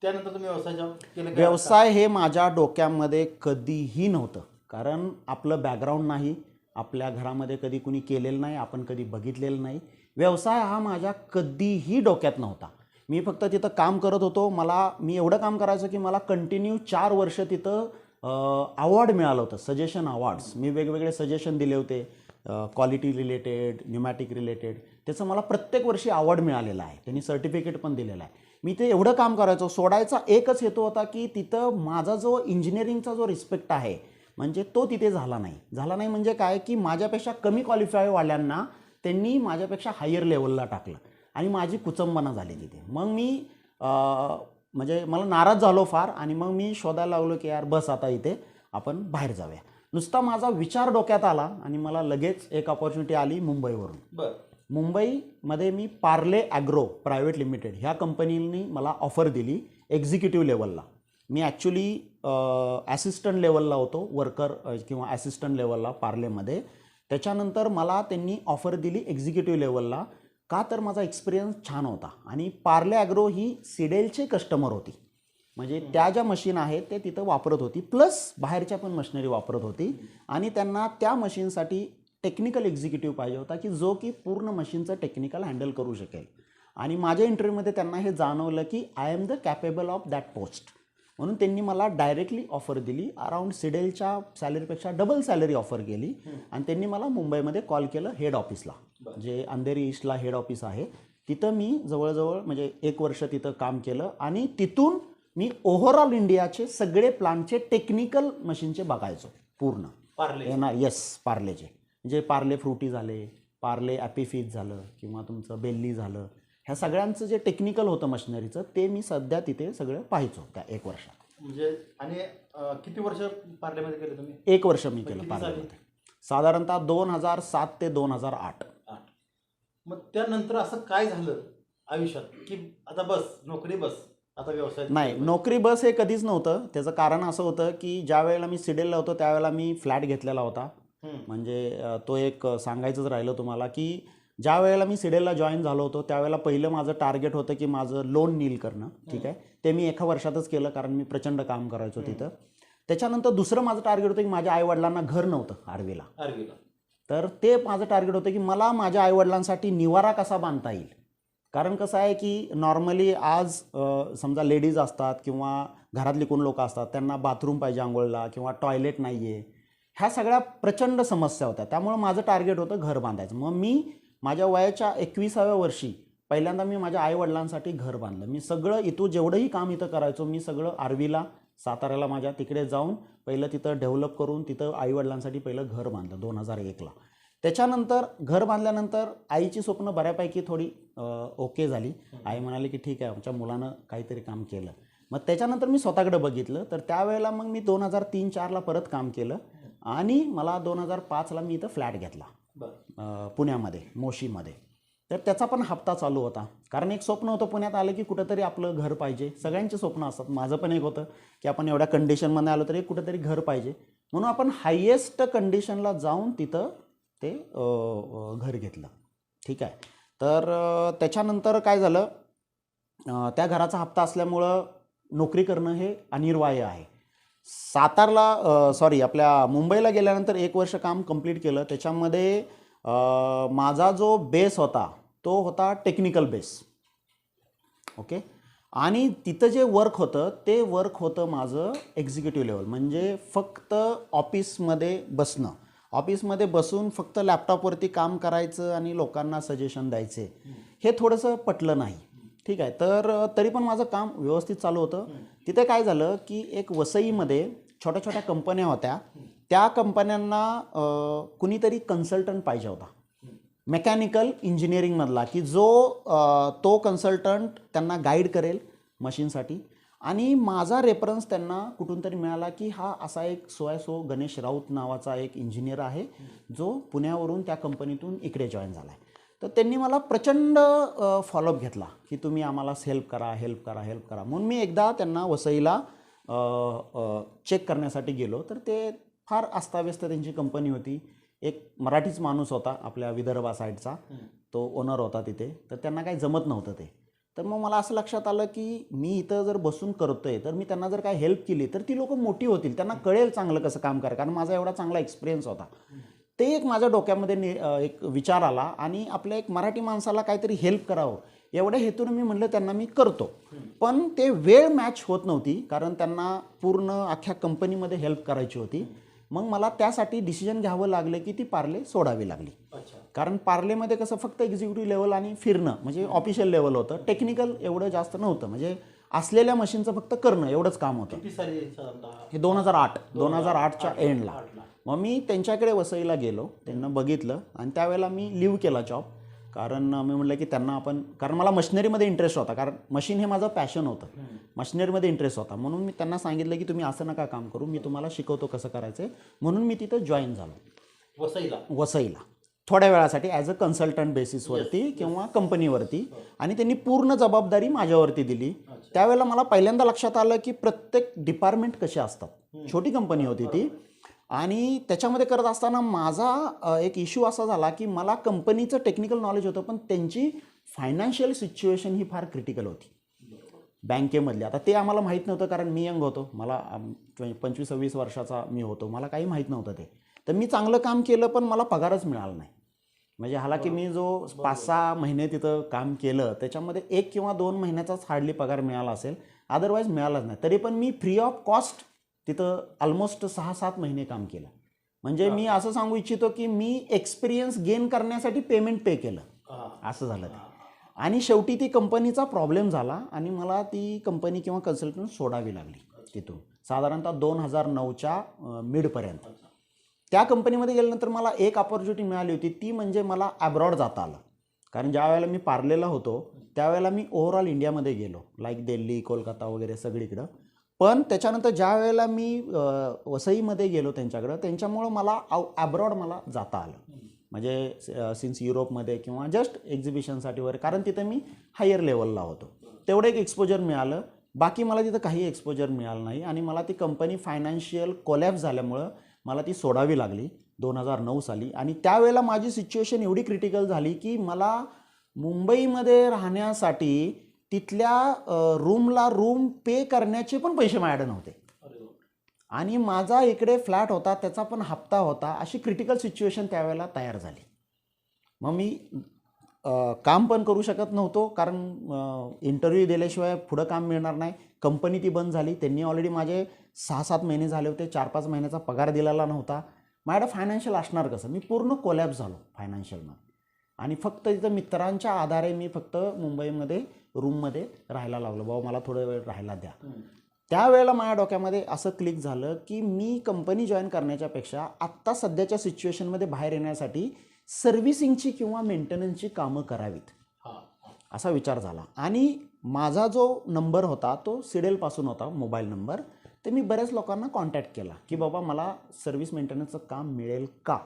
त्यानंतर तुम्ही व्यवसाय केला? व्यवसाय हे माझ्या डोक्यामध्ये कधीही नव्हतं. कारण आपलं बॅकग्राऊंड नाही, आपल्या घरामध्ये कधी कुणी केलेलं नाही, आपण कधी बघितलेलं नाही. व्यवसाय हा माझ्या कधीही डोक्यात नव्हता. मी फक्त तिथं काम करत होतो. मी एवढं काम करायचो की मला कंटिन्यू 4 वर्ष तिथं अवॉर्ड मिळालं होतं, सजेशन अवॉर्ड्स. मी वेगवेगळे सजेशन दिले होते, क्वालिटी रिलेटेड, न्यूमॅटिक रिलेटेड. त्याचं मला प्रत्येक वर्षी अवॉर्ड मिळालेला आहे, त्यांनी सर्टिफिकेट पण दिलेलं आहे. मी ते एवढं काम करायचो. सोडायचा एकच हेतू होता की तिथं माझा जो इंजिनिअरिंगचा जो रिस्पेक्ट आहे म्हणजे तो तिथे झाला नाही. म्हणजे काय की माझ्यापेक्षा कमी क्वालिफाय वाल्यांना त्यांनी माझ्यापेक्षा हायर लेवलला टाकलं आणि माझी कुचंबना झाली तिथे. मग मी म्हणजे मला नाराज झालो फार. आणि मग मी शोधायला लागलो की यार बस आता इथे आपण बाहेर जाऊया. नुसता माझा विचार डोक्यात आला आणि मला लगेच एक अपॉर्च्युनिटी आली मुंबईवरून. बरं. मुंबईमध्ये मी पार्ले ॲग्रो प्रायव्हेट लिमिटेड ह्या कंपनीने मला ऑफर दिली एक्झिक्युटिव्ह लेवलला. मी ॲक्च्युली ॲसिस्टंट लेवलला होतो, वर्कर किंवा ॲसिस्टंट लेवलला पार्लेमध्ये. त्याच्यानंतर मला त्यांनी ऑफर दिली एक्झिक्युटिव्ह लेवलला. का तर माझा एक्सपिरियन्स छान होता. आणि पार्ले ॲग्रो ही सिडेलचे कस्टमर होती. म्हणजे त्या ज्या मशीन आहेत ते तिथं वापरत होती, प्लस बाहेरच्या पण मशिनरी वापरत होती. आणि त्यांना त्या मशीनसाठी टेक्निकल एक्झिक्युटिव्ह पाहिजे होता की जो की पूर्ण मशीनचं टेक्निकल हँडल करू शकेल. आणि माझ्या इंटरव्ह्यूमध्ये त्यांना हे जाणवलं की I am the capable of that post. म्हणून त्यांनी मला डायरेक्टली ऑफर दिली. अराउंड सिडेलच्या सॅलरीपेक्षा डबल सॅलरी ऑफर केली. आणि त्यांनी मला मुंबईमध्ये कॉल केलं हेड ऑफिसला, जे अंधेरी ईस्टला हेड ऑफिस आहे. तिथं मी जवळजवळ म्हणजे 1 वर्ष तिथं काम केलं. आणि तिथून मी ओव्हरऑल इंडियाचे सगळे प्लांटचे टेक्निकल मशीनचे बघायचो पूर्ण. पार्लेचे, म्हणजे पार्ले फ्रुटी झाले, पार्ले ॲपीफिज झालं किंवा तुमचं बेल्ली झालं, ह्या सगळ्यांचं जे टेक्निकल होतं मशिनरीचं ते मी सध्या तिथे सगळं पाहायचो त्या 1 वर्षात. म्हणजे आणि किती वर्ष पार्लेमध्ये केलं तुम्ही? 1 वर्ष मी केलं पार्लेमध्ये, साधारणतः 2007 ते 2008. मग त्यानंतर असं काय झालं आयुष्यात की आता बस नोकरी, बस आता व्यवसाय? नाही, नोकरी बस हे कधीच नव्हतं. त्याचं कारण असं होतं की ज्या वेळेला मी सिडेलला होतो त्यावेळेला मी फ्लॅट घेतलेला होता. म्हणजे तो एक सांगायचंच राहिलं तुम्हाला की ज्या वेळेला मी सिडेलला जॉईन झालो होतो त्यावेळेला पहिलं माझं टार्गेट होतं की माझं लोन नील करणं. ठीक आहे, ते मी 1 वर्षातच केलं कारण मी प्रचंड काम करायचो तिथं. त्याच्यानंतर दुसरं माझं टार्गेट होतं की माझ्या आईवडिलांना घर नव्हतं आर्वीला. तर ते माझं टार्गेट होतं की मला माझ्या आईवडिलांसाठी निवारा कसा बांधता येईल. कारण कसं आहे की नॉर्मली आज समजा लेडीज असतात किंवा घरातली कोण लोक असतात, त्यांना बाथरूम पाहिजे आंघोळला किंवा टॉयलेट नाही आहे, ह्या सगळ्या प्रचंड समस्या होत्या. त्यामुळं माझं टार्गेट होतं घर बांधायचं. मग मी माझ्या वयाच्या 21व्या वर्षी पहिल्यांदा मी माझ्या आईवडिलांसाठी घर बांधलं. मी सगळं जेवढंही काम इथं करायचो, मी सगळं आर्वीला, साताऱ्याला माझ्या तिकडे जाऊन पहिलं तिथं डेव्हलप करून तिथं आईवडिलांसाठी पहिलं घर बांधलं 2001ला. त्याच्यानंतर घर बांधल्यानंतर आईची स्वप्न बऱ्यापैकी थोडी ओके झाली. आई म्हणाली की ठीक आहे, आमच्या मुलानं काहीतरी काम केलं. मग त्याच्यानंतर मी स्वतःकडे बघितलं, तर त्यावेळेला मग मी 2003-04ला परत काम केलं आणि मला 2005ला मी इथं फ्लॅट घेतला पुण्यामध्ये, मोशीमध्ये. तर त्याचा पण हप्ता चालू होता, कारण एक स्वप्न होतं पुण्यात आलं की कुठंतरी आपलं घर पाहिजे. सगळ्यांचे स्वप्न असतात, माझं पण एक होतं की आपण एवढ्या कंडिशनमध्ये आलो तरी कुठंतरी घर पाहिजे, म्हणून आपण हायेस्ट कंडिशनला जाऊन तिथं ते घर घेतलं. ठीक आहे. तर त्याच्यानंतर काय झालं, त्या घराचा हप्ता असल्यामुळं नोकरी करणं हे अनिवार्य आहे. आपल्या मुंबईला गेल्यानंतर 1 वर्ष काम कंप्लीट केलं. त्याच्यामध्ये माझा जो बेस होता तो होता टेक्निकल बेस. ओके. आणि तिथं जे वर्क होतं ते वर्क होतं माझं एक्झिक्युटिव्ह लेवल, म्हणजे फक्त ऑफिसमध्ये बसणं, ऑफिसमध्ये बसून फक्त लॅपटॉपवरती काम करायचं आणि लोकांना सजेशन द्यायचे. हे थोडंसं पटलं नाही. ठीक आहे. तर तरी पण माझं काम व्यवस्थित चालू होतं. तिथे काय झालं की एक वसईमध्ये छोट्या छोट्या कंपन्या होत्या, त्या कंपन्यांना कुणीतरी कन्सल्टंट पाहिजे होता मेकॅनिकल इंजिनिअरिंगमधला, की जो तो कन्सल्टंट त्यांना गाईड करेल मशीनसाठी. आणि माझा रेफरन्स त्यांना कुठून तरी मिळाला की हा असा एक सो गणेश राऊत नावाचा एक इंजिनियर आहे, जो पुण्यावरून त्या कंपनीतून इकडे जॉईन झाला आहे. तर त्यांनी मला प्रचंड फॉलोअप घेतला की तुम्ही आम्हाला हेल्प करा. म्हणून मी एकदा त्यांना वसईला चेक करण्यासाठी गेलो. तर ते फार अस्ताव्यस्त त्यांची कंपनी होती. एक मराठीच माणूस होता आपल्या विदर्भा साईडचा, तो ओनर होता तिथे. तर त्यांना काही जमत नव्हतं ते. तर मग मला असं लक्षात आलं की मी इथं जर बसून करतोय तर मी त्यांना जर काय हेल्प केली तर ती लोक मोठी होतील, त्यांना कळेल चांगलं कसं काम करायचं, कारण माझा एवढा चांगला एक्सपिरियन्स होता. ते एक माझ्या डोक्यामध्ये एक विचार आला आणि आपल्या एक मराठी माणसाला काहीतरी हेल्प करावं एवढ्या हेतून मी म्हटलं त्यांना मी करतो. पण ते वेळ मॅच होत नव्हती, कारण त्यांना पूर्ण अख्ख्या कंपनीमध्ये हेल्प करायची होती. मग मला त्यासाठी डिसिजन घ्यावं लागलं की ती पार्ले सोडावी लागली. कारण पार्लेमध्ये कसं फक्त एक्झिक्युटिव्ह लेवल आणि फिरणं म्हणजे ऑफिशियल लेवल होतं, टेक्निकल एवढं जास्त नव्हतं, म्हणजे असलेल्या मशीनचं फक्त करणं एवढंच काम होतं. हे 2008च्या एंडला. मग मी त्यांच्याकडे वसईला गेलो, त्यांना बघितलं आणि त्यावेळेला मी लिव्ह केला जॉब. कारण मी म्हटलं की त्यांना कारण मला मशिनरीमध्ये इंटरेस्ट होता, कारण मशीन हे माझं पॅशन होतं, मशिनरीमध्ये इंटरेस्ट होता. म्हणून मी त्यांना सांगितलं की तुम्ही असं नका काम करू, मी तुम्हाला शिकवतो कसं करायचं आहे. म्हणून मी तिथं जॉईन झालो वसईला थोड्या वेळासाठी ॲज अ कन्सल्टंट बेसिसवरती किंवा कंपनीवरती. आणि त्यांनी पूर्ण जबाबदारी माझ्यावरती दिली. त्यावेळेला मला पहिल्यांदा लक्षात आलं की प्रत्येक डिपार्टमेंट कसे असतात. छोटी कंपनी होती ती. आणि त्याच्यामध्ये करत असताना माझा एक इश्यू असा झाला की मला कंपनीचं टेक्निकल नॉलेज होतं, पण त्यांची फायनान्शियल सिच्युएशन ही फार क्रिटिकल होती बँकेमधली. आता ते आम्हाला माहीत नव्हतं, कारण मी यंग होतो, मला 25-26 वर्षाचा मी होतो, मला काही माहीत नव्हतं ते. तर मी चांगलं काम केलं पण मला पगारच मिळाला नाही. म्हणजे हालाकी मी जो 5-6 महिने तिथं काम केलं त्याच्यामध्ये 1 किंवा 2 महिन्याचाच हार्डली पगार मिळाला असेल, अदरवाईज मिळालाच नाही. तरी पण मी फ्री ऑफ कॉस्ट तिथं ऑलमोस्ट 6-7 महिने काम केलं. म्हणजे मी असं सांगू इच्छितो की मी एक्सपिरियन्स गेन करण्यासाठी पेमेंट पे केलं, असं झालं ते. आणि शेवटी ती कंपनीचा प्रॉब्लेम झाला आणि मला ती कंपनी किंवा कन्सल्टंट सोडावी लागली तिथून, साधारणतः 2009च्या मिडपर्यंत. त्या कंपनीमध्ये गेल्यानंतर मला एक अपॉर्च्युनिटी मिळाली होती, ती म्हणजे मला ॲब्रॉड जाता आलं. कारण ज्या वेळेला मी पार्लेला होतो त्यावेळेला मी ओव्हरऑल इंडियामध्ये गेलो, लाईक दिल्ली, कोलकाता वगैरे सगळीकडं. पण त्याच्यानंतर ज्या वेळेला मी वसईमध्ये गेलो त्यांच्याकडं, त्यांच्यामुळं मला ॲब्रॉड मला जाता आलं. म्हणजे सिन्स युरोपमध्ये किंवा जस्ट एक्झिबिशनसाठी वगैरे, कारण तिथं मी हायर लेवलला होतो. तेवढं एक एक्सपोजर मिळालं. बाकी मला तिथं काही एक्सपोजर मिळालं नाही. आणि मला ती कंपनी फायनान्शियल कोलॅप्स झाल्यामुळं मला ती सोडावी लागली 2009 साली. आणि त्यावेळेला माझी सिच्युएशन एवढी क्रिटिकल झाली की मला मुंबईमध्ये राहण्यासाठी तिथल्या रूम पे करण्याचे पण पैसे माझ्याकडे नव्हते. आणि माझा इकडे फ्लॅट होता, त्याचा पण हप्ता होता. अशी क्रिटिकल सिच्युएशन त्यावेळेला तयार झाली. मग मी काम पण करू शकत नव्हतो, कारण इंटरव्ह्यू दिल्याशिवाय पुढं काम मिळणार नाही. कंपनी ती बंद झाली. त्यांनी ऑलरेडी माझे 6-7 महिने झाले होते, 4-5 महिन्याचा पगार दिलेला नव्हता. माझ्याकडे फायनान्शियल असणार कसं? मी पूर्ण कोलॅप्स झालो फायनान्शियलमध्ये. आणि फक्त तिथं मित्रांच्या आधारे मी फक्त मुंबईमध्ये रूममध्ये राहायला लागलो. बाबा मला थोडं वेळ राहायला द्या. त्यावेळेला माझ्या डोक्यामध्ये असं क्लिक झालं की मी कंपनी जॉईन करण्याच्या पेक्षा आत्ता सध्याच्या सिच्युएशनमध्ये बाहेर येण्यासाठी सर्व्हिसिंगची किंवा मेंटेनन्सची कामं करावीत, असा विचार झाला. आणि माझा जो नंबर होता तो सिडेलपासून होता, मोबाईल नंबर. ते मी बऱ्याच लोकांना कॉन्टॅक्ट केला की बाबा मला सर्व्हिस मेंटेनन्सचं काम मिळेल का.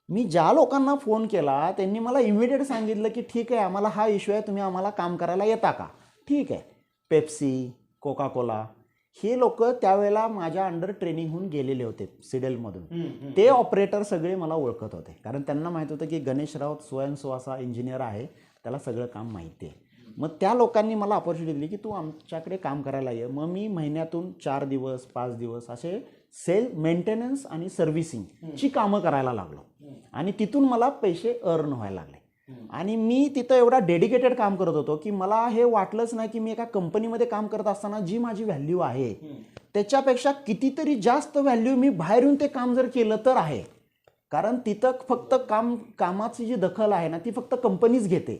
मी ज्या लोकांना फोन केला त्यांनी मला इमिडिएट सांगितलं की ठीक आहे, आम्हाला हा इश्यू आहे, तुम्ही आम्हाला काम करायला येता का. ठीक आहे. पेप्सी, कोका कोला हे लोक त्यावेळेला माझ्या अंडर ट्रेनिंग होऊन गेलेले होते सिडेलमधून. ते ऑपरेटर सगळे मला ओळखत होते, कारण त्यांना माहीत होतं की गणेश राऊत स्वयंसो असा इंजिनियर आहे, त्याला सगळं काम माहिती आहे. मग त्या लोकांनी मला अपॉर्च्युनिटी दिली की तू आमच्याकडे काम करायला ये. मग मी महिन्यातून 4 दिवस 5 दिवस असे मेंटेनन्स आणि सर्व्हिसिंगची कामं करायला लागलो. आणि तिथून मला पैसे अर्न व्हायला लागले. आणि मी तिथं एवढा डेडिकेटेड काम करत होतो की मला हे वाटलंच नाही की मी एका कंपनीमध्ये काम करत असताना जी माझी व्हॅल्यू आहे त्याच्यापेक्षा कितीतरी जास्त व्हॅल्यू मी बाहेरून ते काम जर केलं तर आहे. कारण तिथं फक्त कामाची जी दखल आहे ना ती फक्त कंपनीच घेते,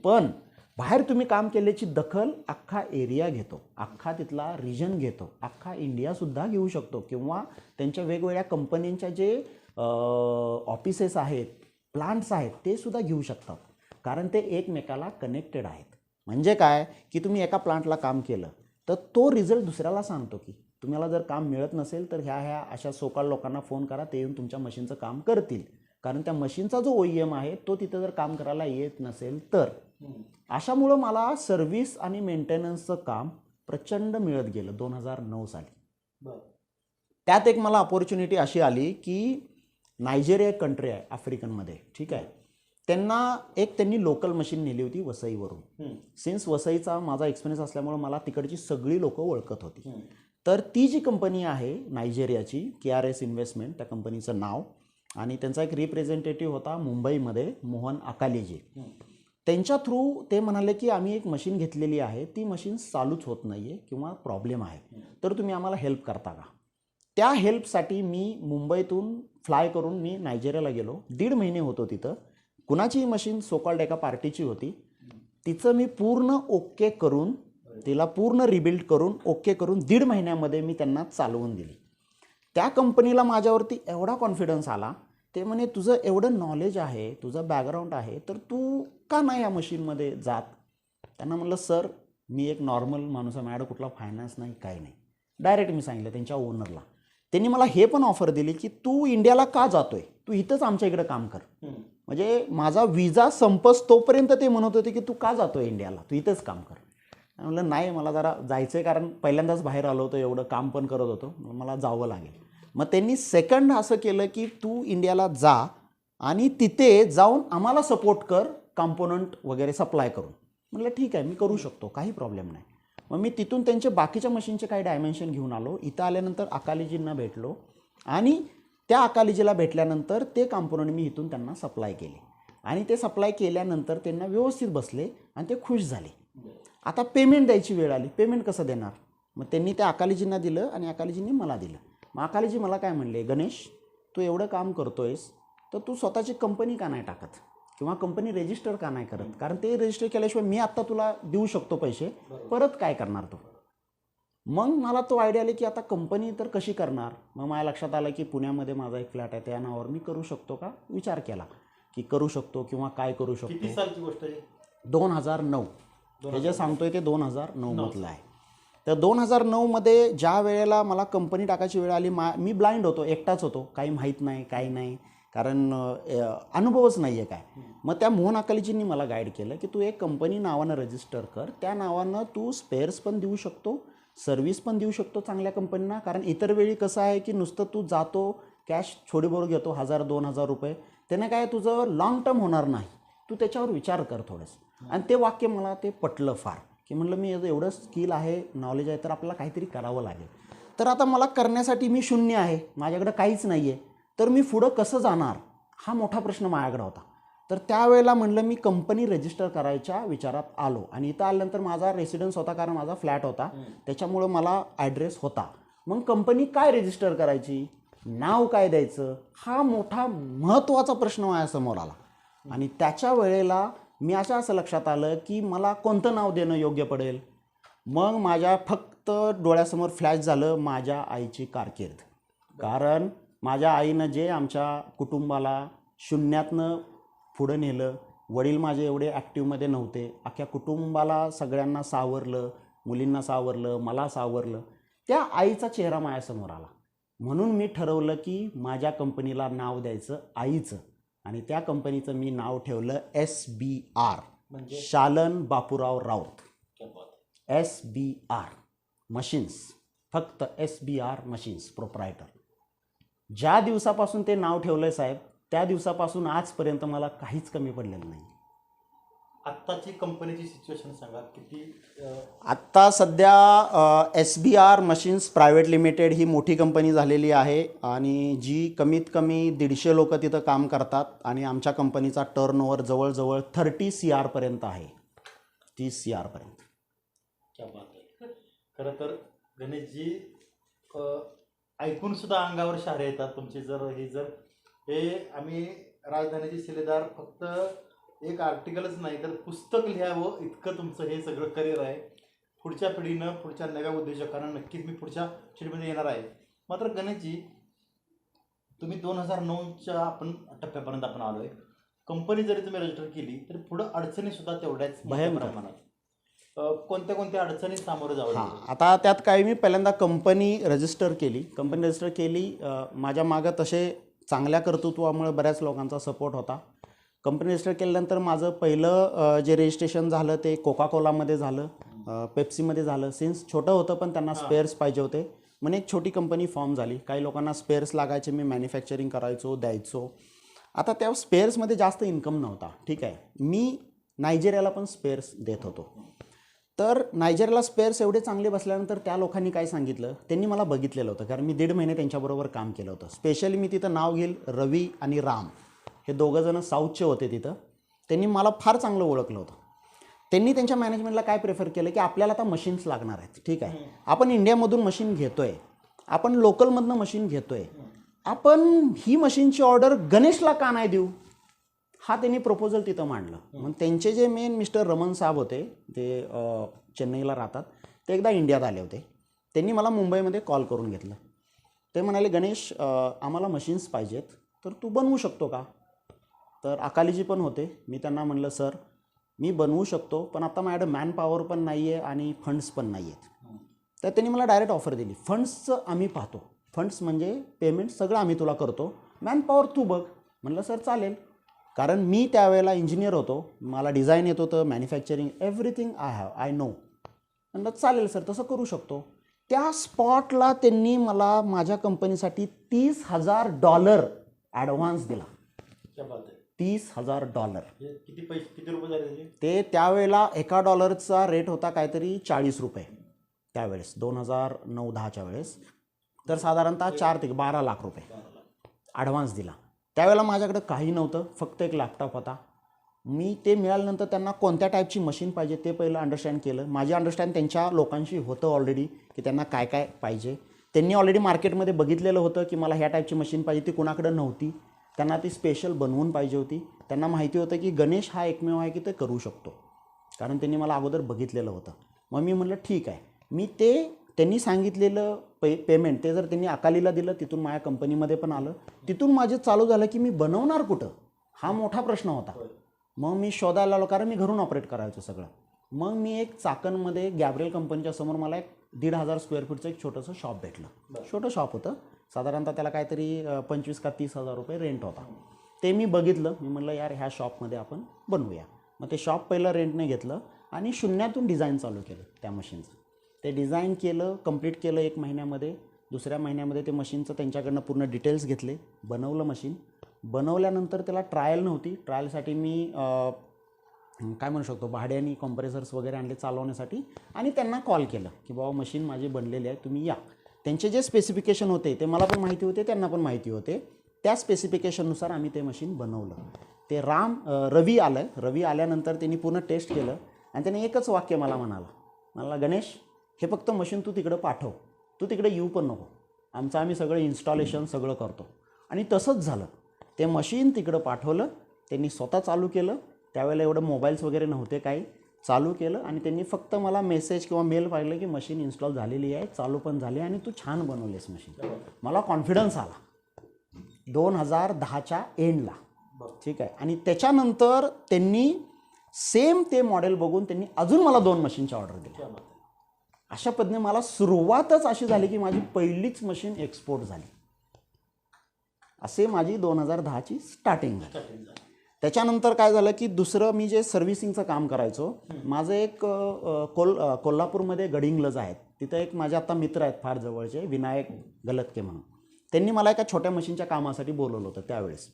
पण बाहेर तुम्ही काम केल्याची दखल अख्खा एरिया घेतो, अख्खा तिथला रिजन घेतो, अख्खा इंडियासुद्धा घेऊ शकतो. किंवा त्यांच्या वेगवेगळ्या कंपन्यांच्या जे ऑफिसेस आहेत, प्लांट्स आहेत, ते सुद्धा घेऊ शकतात, कारण ते एकमेकाला कनेक्टेड आहेत. म्हणजे काय की तुम्ही एका प्लांटला काम केलं तर तो रिझल्ट दुसऱ्याला सांगतो की तुम्हाला जर काम मिळत नसेल तर ह्या अशा सोकाळ लोकांना फोन करा, ते येऊन तुमच्या मशीनचं काम करतील. कारण त्या मशीनचा जो OEM आहे तो तिथं जर काम करायला येत नसेल तर. अशामुळं मला सर्व्हिस आणि मेंटेनन्सचं काम प्रचंड मिळत गेलं 2009 साली. त्यात एक मला अपॉर्च्युनिटी अशी आली की नायजेरिया एक कंट्री आहे आफ्रिकनमध्ये, ठीक आहे. त्यांनी लोकल मशीन नेली होती वसईवरून. सिन्स वसईचा माझा एक्सपिरियन्स असल्यामुळे मला तिकडची सगळी लोकं ओळखत होती. तर ती जी कंपनी आहे नायजेरियाची, KRS इन्व्हेस्टमेंट त्या कंपनीचं नाव, आणि त्यांचा एक रिप्रेझेंटेटिव्ह होता मुंबईमध्ये, मोहन अकालीजी. त्यांच्या थ्रू ते म्हणाले की आम्ही एक मशीन घेतलेली आहे, ती मशीन चालूच होत नाही आहे किंवा प्रॉब्लेम आहे, तर तुम्ही आम्हाला हेल्प करता का. त्या हेल्पसाठी मी मुंबईतून फ्लाय करून मी नायजेरियाला गेलो. 1.5 महिने होतो तिथं. कुणाची मशीन सोकॉल्ड एका पार्टीची होती, तिचं मी पूर्ण ओके करून, तिला पूर्ण रिबिल्ड करून ओके करून 1.5 महिन्यामध्ये मी त्यांना चालवून दिली. त्या कंपनीला माझ्यावरती एवढा कॉन्फिडन्स आला, ते म्हणे तुझं एवढं नॉलेज आहे, तुझं बॅकग्राऊंड आहे, तर तू का नाही या मशीनमध्ये जात. त्यांना म्हणलं सर मी एक नॉर्मल माणूस आहे, माझ्याकडे कुठला फायनान्स नाही, काही नाही. डायरेक्ट मी सांगितलं त्यांच्या ओनरला. त्यांनी मला हे पण ऑफर दिली की तू इंडियाला का जातोय, तू इथंच आमच्या इकडे काम कर. म्हणजे माझा विजा संपस तोपर्यंत ते म्हणत होते की तू का जातोय इंडियाला, तू इथंच काम कर. म्हणलं नाही मला जरा जायचं आहे, कारण पहिल्यांदाच बाहेर आलो होतो, एवढं काम पण करत होतो, मला जावं लागेल. मग त्यांनी सेकंड असं केलं की तू इंडियाला जा आणि तिथे जाऊन आम्हाला सपोर्ट कर, कॉम्पोनंट वगैरे सप्लाय करून. म्हटलं ठीक आहे मी करू शकतो, काही प्रॉब्लेम नाही. मग मी तिथून त्यांचे बाकीच्या मशीनचे काही डायमेन्शन घेऊन आलो. इथं आल्यानंतर अकालीजींना भेटलो आणि त्या अकालीजीला भेटल्यानंतर ते कॉम्पोनंट मी इथून त्यांना सप्लाय केले. आणि ते सप्लाय केल्यानंतर त्यांना व्यवस्थित बसले आणि ते खुश झाले. आता पेमेंट द्यायची वेळ आली, पेमेंट कसं देणार. मग त्यांनी त्या अकालीजींना दिलं आणि अकालीजींनी मला दिलं. मग अकालीजी मला काय म्हणले, गणेश तू एवढं काम करतोयस तर तू स्वतःची कंपनी का नाही टाकत किंवा कंपनी रजिस्टर का नाही करत, कारण ते रजिस्टर केल्याशिवाय मी आत्ता तुला देऊ शकतो पैसे, परत काय करणार तू. मग मला तो आयडिया आली की आता कंपनी तर कशी करणार. मग माझ्या लक्षात आलं की पुण्यामध्ये माझा एक फ्लॅट आहे, त्या नावावर मी करू शकतो का, विचार केला की करू शकतो किंवा काय करू शकतो. किती सालची गोष्ट आहे. 2009 हे जे सांगतोय ते 2009 मधलं आहे. तर 2009मध्ये ज्या वेळेला मला कंपनी टाकायची वेळ आली, मी ब्लाइंड होतो, एकटाच होतो, काही माहीत नाही, काही नाही, कारण अनुभवच नाही आहे काय. मग त्या मोहन अकालीजींनी मला गाईड केलं की तू एक कंपनी नावानं रजिस्टर कर, त्या नावानं तू स्पेअर्स पण देऊ शकतो, सर्व्हिस पण देऊ शकतो चांगल्या कंपनींना. कारण इतर वेळी कसं आहे की नुसतं तू जातो कॅश छोडीबरोबर घेतो 1000-2000 रुपये, त्याने काय तुझं लॉंग टर्म होणार नाही. तू त्याच्यावर विचार कर थोडंसं. आणि ते वाक्य मला ते पटलं फार, की म्हणलं मी एवढं स्किल आहे, नॉलेज आहे, तर आपल्याला काहीतरी करावं लागेल. तर आता मला करण्यासाठी मी शून्य आहे, माझ्याकडं काहीच नाही आहे, तर मी पुढं कसं जाणार हा मोठा प्रश्न माझ्याकडे होता. तर त्यावेळेला म्हणलं मी कंपनी रजिस्टर करायच्या विचारात आलो आणि इथं आल्यानंतर माझा रेसिडेन्स होता, कारण माझा फ्लॅट होता, त्याच्यामुळं मला ॲड्रेस होता. मग कंपनी काय रजिस्टर करायची, नाव काय द्यायचं, हा मोठा महत्त्वाचा प्रश्न माझ्यासमोर आला. आणि त्याच्या वेळेला मी असं लक्षात आलं की मला कोणतं नाव देणं योग्य पडेल. मग माझ्या फक्त डोळ्यासमोर फ्लॅश झालं माझ्या आईची कारकीर्द. कारण माझ्या आईनं जे आमच्या कुटुंबाला शून्यातनं पुढं नेलं, वडील माझे एवढे ॲक्टिव्हमध्ये नव्हते, अख्ख्या कुटुंबाला सगळ्यांना सावरलं, मुलींना सावरलं, मला सावरलं, त्या आईचा चेहरा माझ्यासमोर आला. म्हणून मी ठरवलं की माझ्या कंपनीला नाव द्यायचं आईचं, आणि त्या कंपनीचं मी नाव ठेवलं SBR, म्हणजे शालन बापूराव राऊत. SBR मशीन्स, फक्त SBR मशीन्स प्रोप्रायटर. ज्या दिवसापासून ते नाव ठेवलं साहेब, त्या दिवसापासून आजपर्यंत मला काहीच कमी पडलेलं नाही. आत्ताची कंपनीची सिच्युएशन सांगा किती? आत्ता सध्या SBR मशीन्स प्रायव्हेट लिमिटेड ही मोठी कंपनी झालेली आहे आणि जी कमीत कमी 150 लोक तिथं काम करतात आणि आमच्या कंपनीचा टर्नओव्हर जवळजवळ 30 CR पर्यंत आहे, 30 CR पर्यंत. क्या बात आहे. खरं तर गणेशजी, ऐकून सुद्धा अंगावर शहारे येतात तुमची. हे आम्ही राजधानीचे शिलेदार फक्त एक आर्टिकलच नाही तर पुस्तक लिहावं इतकं तुमचं हे सगळं करिअर आहे. पुढच्या पिढीनं, पुढच्या नव्या उद्योजकांना नक्कीच मी पुढच्या पिढीमध्ये येणार आहे. मात्र गणेशजी, तुम्ही 2009च्या टप्प्यापर्यंत आपण आलो आहे. कंपनी जरी तुम्ही रजिस्टर केली तरी पुढं अडचणीसुद्धा तेवढ्याच प्रमाणात. कोणत्या अडचणी सामोरं जावं? आता त्यात काय, मी पहिल्यांदा कंपनी रजिस्टर केली. माझ्या मागं तसे चांगल्या कर्तृत्वामुळे बऱ्याच लोकांचा सपोर्ट होता. कंपनी रजिस्टर केल्यानंतर माझं पहिलं जे रजिस्ट्रेशन झालं ते कोका कोलामध्ये झालं, पेप्सीमध्ये झालं. सिन्स छोटं होतं पण त्यांना स्पेअर्स पाहिजे होते म्हणून एक छोटी कंपनी फॉर्म झाली. काही लोकांना स्पेअर्स लागायचे, मी मॅन्युफॅक्चरिंग करायचो, द्यायचो. आता त्या स्पेअर्समध्ये जास्त इन्कम नव्हता, ठीक आहे. मी नायजेरियाला पण स्पेअर्स देत होतो. तर नायजेरियाला स्पेअर्स एवढे चांगले बसल्यानंतर त्या लोकांनी काय सांगितलं, त्यांनी मला बघितलेलं होतं, कारण मी 1.5 महिने त्यांच्याबरोबर काम केलं होतं. स्पेशली मी तिथं नाव घेईल, रवी आणि राम हे दोघंजणं साऊथचे होते तिथं. त्यांनी मला फार चांगलं ओळखलं होतं. त्यांनी त्यांच्या मॅनेजमेंटला काय प्रेफर केलं की आपल्याला आता मशीन्स लागणार आहेत, ठीक आहे. आपण इंडियामधून मशीन घेतोय, आपण लोकलमधनं मशीन घेतोय, आपण ही मशीनची ऑर्डर गणेशला का नाही देऊ, हा त्यांनी प्रपोजल तिथं मांडलं. मग त्यांचे जे मेन मिस्टर रमन साहेब होते, ते चेन्नईला राहतात, ते एकदा इंडियात आले होते. त्यांनी मला मुंबईमध्ये कॉल करून घेतलं. ते म्हणाले, गणेश आम्हाला मशीन्स पाहिजेत, तर तू बनवू शकतो का? तर अकालीजी पण होते. मी त्यांना म्हणलं, सर मी बनवू शकतो, पण आता माझ्याकडे मॅन पॉवर पण नाही आहे आणि फंड्स पण नाही आहेत. तर त्यांनी मला डायरेक्ट ऑफर दिली, फंड्सचं आम्ही पाहतो, फंड्स म्हणजे पेमेंट सगळं आम्ही तुला करतो, मॅन पॉवर तू बघ. म्हणलं सर चालेल, कारण मी त्यावेळेला इंजिनियर होतो, मला डिझाईन येत होतं, मॅन्युफॅक्चरिंग, एव्हरीथिंग आय नो. म्हणलं चालेल सर, तसं करू शकतो. त्या स्पॉटला त्यांनी मला माझ्या कंपनीसाठी $30,000 ॲडव्हान्स दिला. $30,000. किती रुपये झाले ते त्यावेळेला एका डॉलरचा रेट होता काहीतरी 40 रुपये त्यावेळेस, 2009-10च्या वेळेस. तर साधारणतः 4 ते 12 लाख रुपये ॲडव्हान्स दिला. त्यावेळेला माझ्याकडे काही नव्हतं, फक्त एक लॅपटॉप होता. मी ते मिळाल्यानंतर त्यांना कोणत्या टाईपची मशीन पाहिजे ते पहिलं अंडरस्टँड केलं. माझी अंडरस्टँड त्यांच्या लोकांशी होतं ऑलरेडी, की त्यांना काय काय पाहिजे. त्यांनी ऑलरेडी मार्केटमध्ये बघितलेलं होतं की मला ह्या टाईपची मशीन पाहिजे, ती कुणाकडं नव्हती. त्यांना ती स्पेशल बनवून पाहिजे होती. त्यांना माहिती होतं की गणेश हा एकमेव आहे की ते करू शकतो, कारण त्यांनी मला अगोदर बघितलेलं होतं. मग मी म्हटलं ठीक आहे, मी त्यांनी सांगितलेलं पेमेंट ते जर त्यांनी अकालीला दिलं, तिथून माझ्या कंपनीमध्ये पण आलं. तिथून माझे चालू झालं की मी बनवणार कुठं, हा मोठा प्रश्न होता. मग मी शोधायला आलो, कारण मी घरून ऑपरेट करायचो सगळं. मग मी एक चाकणमध्ये गॅब्रियल कंपनीच्या समोर मला एक 1,500 स्क्वेअर फीटचं एक छोटंसं शॉप भेटलं. छोटं शॉप होतं, साधारणतः त्याला काहीतरी 25,000 का 30,000 रुपये रेंट होता. ते मी बघितलं. मी म्हटलं यार ह्या शॉपमध्ये आपण बनवूया. मग ते शॉप पहिलं रेंटने घेतलं आणि शून्यातून डिझाईन चालू केलं त्या मशीनचं. ते डिझाईन केलं, कंप्लीट केलं 1 महिन्यामध्ये. दुसऱ्या महिन्यामध्ये ते मशीनचं त्यांच्याकडनं पूर्ण डिटेल्स घेतले, बनवलं मशीन. बनवल्यानंतर त्याला ट्रायल नव्हती. ट्रायलसाठी मी काय म्हणू शकतो, भाड्याने कॉम्प्रेसर्स वगैरे आणले चालवण्यासाठी, आणि त्यांना कॉल केलं की बाबा मशीन माझी बनलेली आहे, तुम्ही या. त्यांचे जे स्पेसिफिकेशन होते ते मला पण माहिती होते, त्यांना पण माहिती होते. त्या स्पेसिफिकेशननुसार आम्ही ते मशीन बनवलं. ते रवी आलं. रवी आल्यानंतर त्यांनी पूर्ण टेस्ट केलं आणि त्याने एकच वाक्य मला म्हणाला, गणेश हे फक्त मशीन तू तिकडं पाठव, तू तिकडे येऊ पण नको, आम्ही सगळं इन्स्टॉलेशन सगळं करतो. आणि तसंच झालं. ते मशीन तिकडं पाठवलं, त्यांनी स्वतः चालू केलं. त्यावेळेला एवढं मोबाईल्स वगैरे नव्हते, काही चालू केलं आणि त्यांनी फक्त मला मेसेज किंवा मेल पाहिलं की मशीन इन्स्टॉल झालेली आहे, चालू पण झाली आणि तू छान बनवलेस मशीन. मला कॉन्फिडन्स आला 2010च्या एंडला. ठीक आहे. आणि त्याच्यानंतर त्यांनी सेम ते मॉडेल बघून त्यांनी अजून मला 2 मशीनच्या ऑर्डर दिल्या. अशा पद्धतीने मला सुरुवातच अशी झाली की माझी पहिलीच मशीन एक्सपोर्ट झाली. असे माझी 2010ची स्टार्टिंग झाली. त्याच्यानंतर काय झालं की दुसरं मी जे सर्व्हिसिंगचं काम करायचो, माझं एक कोल्हापूरमध्ये गडिंग्लज आहेत, तिथं एक माझे आता मित्र आहेत फार जवळचे, विनायक गलतके म्हणून. त्यांनी मला एका छोट्या मशीनच्या कामासाठी बोलवलं होतं. त्यावेळेस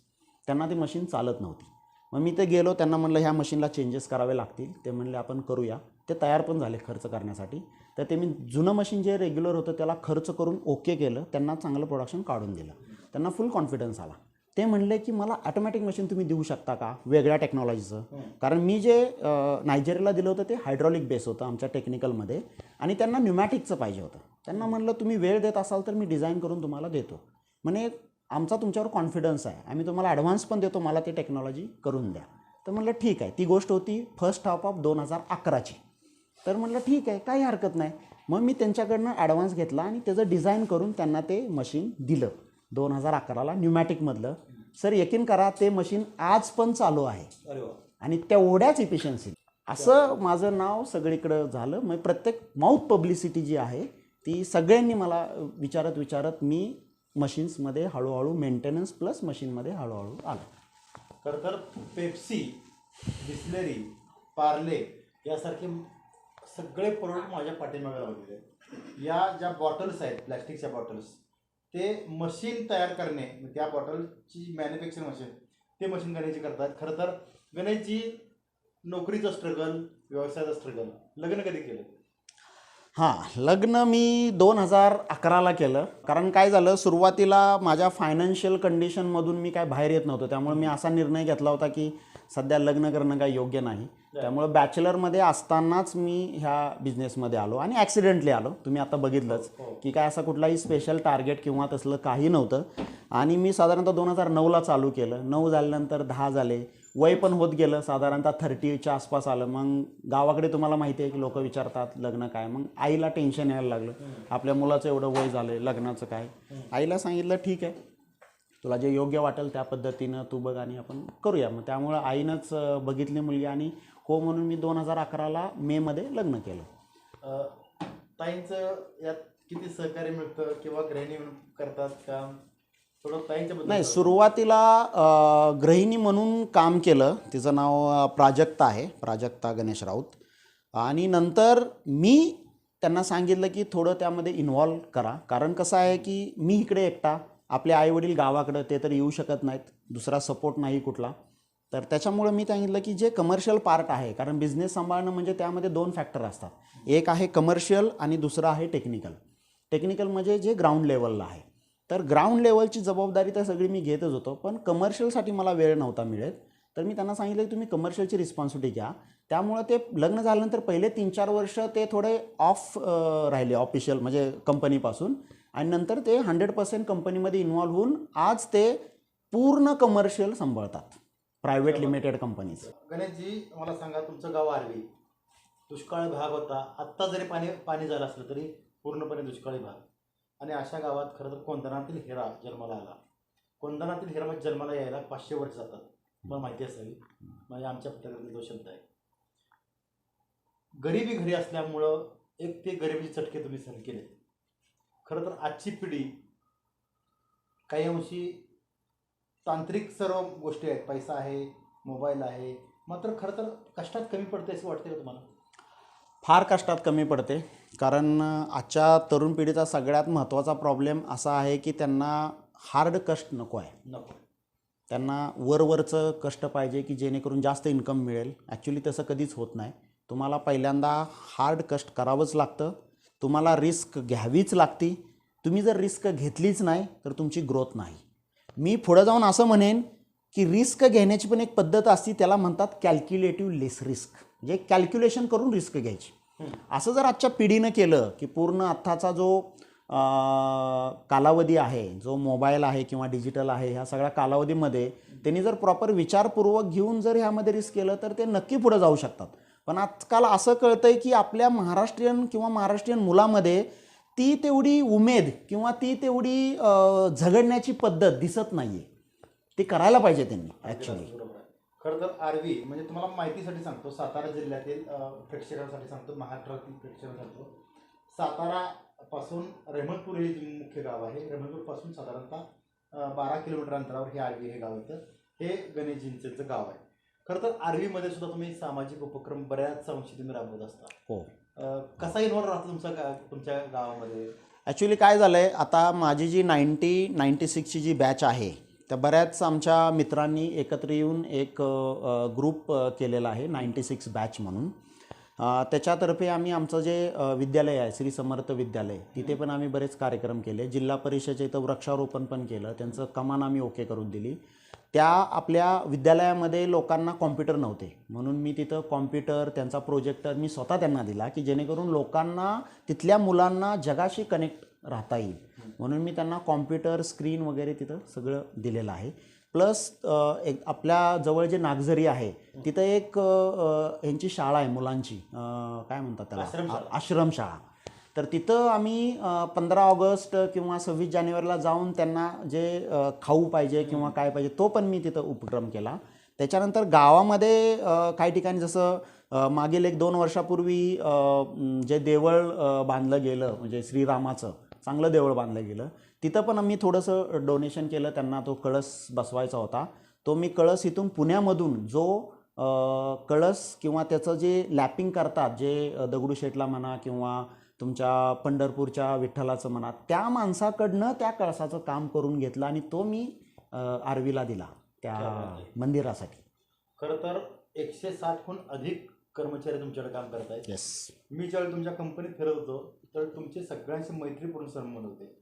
त्यांना ती मशीन चालत नव्हती. मग मी ते गेलो, त्यांना म्हणलं ह्या मशीनला चेंजेस करावे लागतील. ते म्हणले आपण करूया. ते तयार पण झाले खर्च करण्यासाठी. तर ते मी जुनं मशीन जे रेग्युलर होतं त्याला खर्च करून ओके केलं, त्यांना चांगलं प्रोडक्शन काढून दिलं. त्यांना फुल कॉन्फिडन्स आला. ते म्हणले की मला ऑटोमॅटिक मशीन तुम्ही देऊ शकता का वेगळ्या टेक्नॉलॉजीचं. कारण मी जे नायजेरियाला दिलं होतं ते हायड्रॉलिक बेस होतं आमच्या टेक्निकलमध्ये आणि त्यांना न्यूमॅटिकचं पाहिजे होतं. त्यांना म्हणलं तुम्ही वेळ देत असाल तर मी डिझाईन करून तुम्हाला देतो. म्हणे आमचा तुमच्यावर कॉन्फिडन्स आहे, आम्ही तुम्हाला ॲडव्हान्स पण देतो, मला ती टेक्नॉलॉजी करून द्या. तर म्हणलं ठीक आहे. ती गोष्ट होती फर्स्ट हाफ ऑफ 2011ची. तर म्हणलं ठीक आहे, काही हरकत नाही. मग मी त्यांच्याकडनं ॲडव्हान्स घेतला आणि त्याचं डिझाईन करून त्यांना ते मशीन दिलं 2011ला न्यूमॅटिकमधलं. सर यकीन करा ते मशीन आज पण चालू आहे आणि तेवढ्याच इफिशियन्सी. असं माझं नाव सगळीकडं झालं. मग प्रत्येक माउथ पब्लिसिटी जी आहे ती सगळ्यांनी मला विचारत मी मशीन्समध्ये हळूहळू मेंटेनन्स प्लस मशीनमध्ये हळूहळू आलो. खरं तर पेप्सी, बिस्लेरी, पार्ले यासारखे सगळे प्रोडक्ट माझ्या पाठीमागे लावलेले आहेत. या ज्या बॉटल्स आहेत प्लॅस्टिकच्या बॉटल्स, ते मशीन तयार करणे, त्या बॉटलची मॅन्युफॅक्चरिंग मशीन, ते मशीन गणेशजी करतात. खरं तर गणेशजी नोकरीचं स्ट्रगल, व्यवसायाचं स्ट्रगल, लग्न कधी केलं? लग्न मी 2011ला केलं. कारण काय झालं, सुरुवातीला माझ्या फायनान्शियल कंडिशनमधून मी काय बाहेर येत नव्हतो. त्यामुळे मी असा निर्णय घेतला होता की सध्या लग्न करणं काही योग्य नाही. त्यामुळं बॅचलरमध्ये असतानाच मी ह्या बिझनेसमध्ये आलो आणि ॲक्सिडेंटली आलो. तुम्ही आता बघितलंच की काय असा कुठलाही स्पेशल टार्गेट किंवा तसलं काही नव्हतं. आणि मी साधारणतः 2009ला चालू केलं. 9 झाल्यानंतर 10 झाले, वय पण होत गेलं, साधारणतः 30च्या आसपास आलं. मग गावाकडे तुम्हाला माहिती आहे की लोक विचारतात लग्न काय. मग आईला टेन्शन यायला लागलं, आपल्या मुलाचं एवढं वय झालं, लग्नाचं काय. आईला सांगितलं ठीक आहे, तुला जे योग्य वाटेल त्या पद्धतीनं तू बघ आणि आपण करूया. मग त्यामुळं आईनंच बघितली मुलगी आणि हो म्हणून मी 2011ला मेमध्ये लग्न केलं. ताईंचं यात किती सहकार्य मिळतं किंवा गृहिणी करतात काम? थोडं ताईंच्याबद्दल. नाही, सुरुवातीला गृहिणी म्हणून काम केलं. तिचं नाव प्राजक्ता आहे, प्राजक्ता गणेश राऊत. आणि नंतर मी त्यांना सांगितलं की थोडं त्यामध्ये इन्व्हॉल्व करा. कारण कसं आहे की मी इकडे एकटा, आपले आईवडील गावाकडं, ते तर येऊ शकत नाहीत, दुसरा सपोर्ट नाही कुठला. तर त्याच्यामुळं मी सांगितलं की जे कमर्शियल पार्ट आहे, कारण बिझनेस सांभाळणं म्हणजे त्यामध्ये 2 फॅक्टर असतात. एक आहे कमर्शियल आणि दुसरं आहे टेक्निकल. टेक्निकल म्हणजे जे ग्राउंड लेवलला आहे. तर ग्राउंड लेवलची जबाबदारी तर सगळी मी घेतच होतो, पण कमर्शियलसाठी मला वेळ नव्हता मिळत. तर मी त्यांना सांगितलं की तुम्ही कमर्शियलची रिस्पॉन्सिबिलिटी घ्या. त्यामुळं ते लग्न झाल्यानंतर पहिले 3-4 वर्ष ते थोडे ऑफ राहिले ऑफिशियल म्हणजे कंपनीपासून, आणि नंतर ते 100% कंपनीमध्ये इन्व्हॉल्व होऊन आज ते पूर्ण कमर्शियल सांभाळतात, प्रायव्हेट लिमिटेड कंपनीज. गणेशजी मला सांगा, तुमचं गाव आर्वी, दुष्काळ भाग होता. आत्ता जरी पाणी झालं असलं तरी पूर्णपणे दुष्काळी भाग. आणि अशा गावात खरं तर कोंढाणातील हिरा जन्माला आला. कोंढाणातील हिरा म्हणजे जन्माला यायला 500 वर्ष जातात, मला माहिती असावी, म्हणजे आमच्या पत्रातला तो शब्द आहे. गरिबी घरी असल्यामुळं एक ते गरिबीचे चटके तुम्ही सहन केले. खरं तर आजची पिढी काही अंशी तांत्रिक सर्व गोष्टी आहेत, पैसा आहे, मोबाईल आहे, मात्र खरं तर कष्टात कमी पडते असं वाटते का तुम्हाला? फार कष्टात कमी पडते. कारण आजच्या तरुण पिढीचा सगळ्यात महत्त्वाचा प्रॉब्लेम असा आहे की त्यांना हार्ड कष्ट नको आहे. त्यांना वरवरचं कष्ट पाहिजे की जेणेकरून जास्त इन्कम मिळेल. ॲक्च्युली तसं कधीच होत नाही. तुम्हाला पहिल्यांदा हार्ड कष्ट करावंच लागतं, तुम्हाला रिस्क घ्यावीच लागती. तुम्ही जर रिस्क घेतलीच नाही तर तुमची ग्रोथ नाही. मी पुढं जाऊन असं म्हणेन की रिस्क घेण्याची पण एक पद्धत असते, त्याला म्हणतात कॅल्क्युलेटिव्ह लेस रिस्क, म्हणजे कॅल्क्युलेशन करून रिस्क घ्यायची. असं जर आजच्या पिढीनं केलं की पूर्ण आत्ताचा जो कालावधी आहे, जो मोबाईल आहे किंवा डिजिटल आहे, ह्या सगळ्या कालावधीमध्ये त्यांनी जर प्रॉपर विचारपूर्वक घेऊन जर ह्यामध्ये रिस्क केलं तर ते नक्की पुढे जाऊ शकतात. पण आजकाल असं कळतंय की आपल्या महाराष्ट्रीयन किंवा महाराष्ट्रीयन मुलामध्ये ती तेवढी उमेद किंवा ती तेवढी झगडण्याची पद्धत दिसत नाही आहे. ती करायला पाहिजे त्यांनी ॲक्च्युली. बरोबर आहे. खरं तर आरवी म्हणजे तुम्हाला माहितीसाठी सांगतो, सातारा जिल्ह्यातील प्रेक्षकांसाठी सांगतो, महाराष्ट्रातील प्रेक्षकांसाठी सांगतो, सातारा पासून रेहमतपूर हे जे मुख्य गाव आहे, रेहमतपूर पासून साधारणतः 12 किलोमीटर अंतरावर हे आरवी हे गाव येतं. हे गणेशजींचं गाव आहे. खरं तर आरवीमध्ये सुद्धा तुम्ही सामाजिक उपक्रम बऱ्याच अंशी तुम्ही राबवत असता. हो. कसा इन्व्हॉल्व राहतो तुमच्या गावामध्ये? ॲक्च्युली काय झालं आहे, आता माझी जी 96ची जी बॅच आहे, त्या बऱ्याच आमच्या मित्रांनी एकत्र येऊन एक ग्रुप केलेला आहे 96 बॅच म्हणून. त्याच्यातर्फे आम्ही आमचं जे विद्यालय आहे श्री समर्थ विद्यालय, तिथे पण आम्ही बरेच कार्यक्रम केले. जिल्हा परिषदेच्या इथं वृक्षारोपण पण केलं, त्यांचं कमान आम्ही ओके करून दिली. त्या आपल्या विद्यालयामध्ये लोकांना कॉम्प्युटर नव्हते, म्हणून मी तिथं कॉम्प्युटर, त्यांचा प्रोजेक्टर मी स्वतः त्यांना दिला की जेणेकरून लोकांना, तिथल्या मुलांना जगाशी कनेक्ट राहता येईल, म्हणून मी त्यांना कॉम्प्युटर, स्क्रीन वगैरे तिथं सगळं दिलेलं आहे. प्लस एक आपल्या जवळ जे नागझरी आहे तिथं एक ह्यांची शाळा आहे मुलांची, काय म्हणतात त्याला, आश्रमशाळा. तर तिथं आम्ही 15 ऑगस्ट किंवा 26 जानेवारीला जाऊन त्यांना जे खाऊ पाहिजे किंवा काय पाहिजे तो पण मी तिथं उपक्रम केला. त्याच्यानंतर गावामध्ये काही ठिकाणी जसं मागील 1-2 वर्षापूर्वी जे देवळ बांधलं गेलं, म्हणजे श्रीरामाचं चांगलं देवळ बांधलं गेलं, तिथं पण आम्ही थोडंसं डोनेशन केलं. त्यांना तो कळस बसवायचा होता. तो मी कळस इथून पुण्यामधून जो कळस किंवा त्याचं जे लॅपिंग करतात, जे दगडूशेठला म्हणा किंवा तुमच्या पंढरपूरच्या विठ्ठलाचं म्हणा, त्या माणसाकडनं त्या कळसाचं काम करून घेतलं आणि तो मी आरवीला दिला त्या मंदिरासाठी. खरं तर 160हून अधिक कर्मचारी तुमच्याकडे काम करत आहेत. येस. मी ज्यावेळी तुमच्या कंपनीत फिरत होतो तर तुमचे सगळ्यांशी मैत्रीपूर्ण संबंध होते.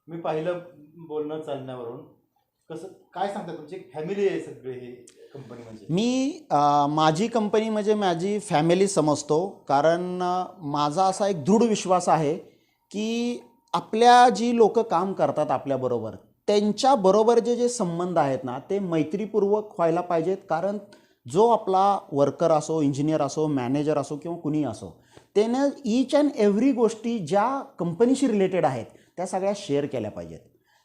मी पाहिलं बोलणं चालण्यावरून. कसं काय सांगता, तुमची फॅमिली आहे सगळे हे कंपनी म्हणजे? मी माझी कंपनी म्हणजे माझी फॅमिली समजतो, कारण माझा असा एक दृढ विश्वास आहे की आपल्या जी लोक काम करतात आपल्याबरोबर, त्यांच्याबरोबर जे संबंध आहेत ना ते मैत्रीपूर्वक व्हायला पाहिजेत. कारण जो आपला वर्कर असो, इंजिनियर असो, मॅनेजर असो किंवा कुणी असो, त्यानं ईच अँड एव्हरी गोष्टी ज्या कंपनीशी रिलेटेड आहेत त्या सगळ्या शेअर केल्या पाहिजेत.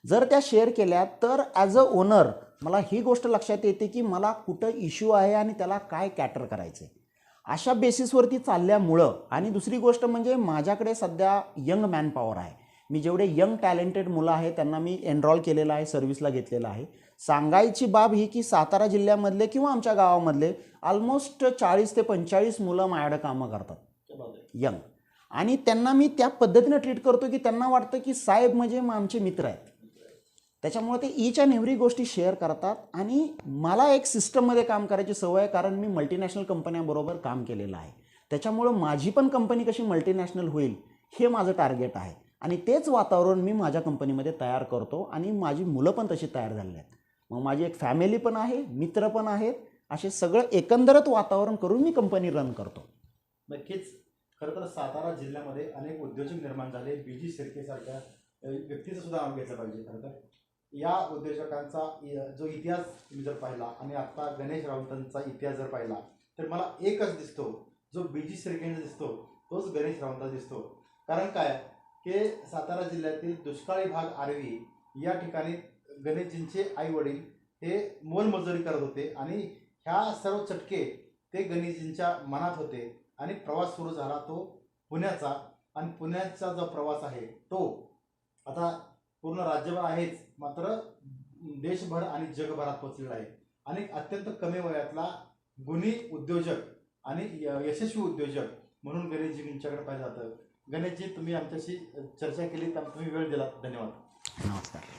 जर त्या शेअर केल्या तर ॲज अ ओनर मला ही गोष्ट लक्षात येते की मला कुठं इश्यू आहे आणि त्याला काय कॅटर करायचं आहे, अशा बेसिसवरती चालल्यामुळं. आणि दुसरी गोष्ट म्हणजे माझ्याकडे सध्या यंग मॅन पॉवर आहे. मी जेवढे यंग टॅलेंटेड मुलं आहेत त्यांना मी एनरॉल केलेलं आहे, सर्व्हिसला घेतलेलं आहे. सांगायची बाब ही की सातारा जिल्ह्यामधले किंवा आमच्या गावामधले ऑलमोस्ट 40 ते 45 मुलं माझ्याकडे कामं करतात यंग. आणि त्यांना मी त्या पद्धतीनं ट्रीट करतो की त्यांना वाटतं की साहेब म्हणजे आमचे मित्र आहेत. त्याच्यामुळे ते ईच अँड एव्हरी गोष्टी शेअर करतात. आणि मला एक सिस्टममध्ये काम करायची सवय आहे, कारण मी मल्टीनॅशनल कंपन्यांबरोबर काम केलेलं आहे. त्याच्यामुळं माझी पण कंपनी कशी मल्टीनॅशनल होईल हे माझं टार्गेट आहे. आणि तेच वातावरण मी माझ्या कंपनीमध्ये तयार करतो आणि माझी मुलं पण तशी तयार झालेली आहेत. मग माझी एक फॅमिली पण आहे, मित्र पण आहेत, असे सगळं एकंदरच वातावरण करून मी कंपनी रन करतो. नक्कीच. खरं तर सातारा जिल्ह्यामध्ये अनेक उद्योजक निर्माण झाले. BG शिर्केसारख्या व्यक्तीचं सुद्धा नाव घेतलं पाहिजे. खरं तर या उद्योजकांचा जो इतिहास तुम्ही जर पाहिला आणि आता गणेश राऊतांचा इतिहास जर पाहिला तर मला एकच दिसतो, जो BG शिर्केंचा दिसतो तोच गणेश राऊतांचा दिसतो. कारण काय की सातारा जिल्ह्यातील दुष्काळी भाग आरवी या ठिकाणी गणेशजींचे आई वडील हे मोलमजुरी करत होते आणि ह्या सर्व चटके ते गणेशजींच्या मनात होते. आणि प्रवास सुरू झाला तो पुण्याचा. आणि पुण्याचा जो प्रवास आहे तो आता पूर्ण राज्यभर आहेच, मात्र देशभर आणि जगभरात पोचलेला आहे. आणि अत्यंत कमी वयातला गुणी उद्योजक आणि यशस्वी उद्योजक म्हणून गणेशजींच्याकडे पाहिलं जातं. गणेशजी, तुम्ही आमच्याशी चर्चा केली, तुम्ही वेळ दिलात, धन्यवाद. नमस्कार.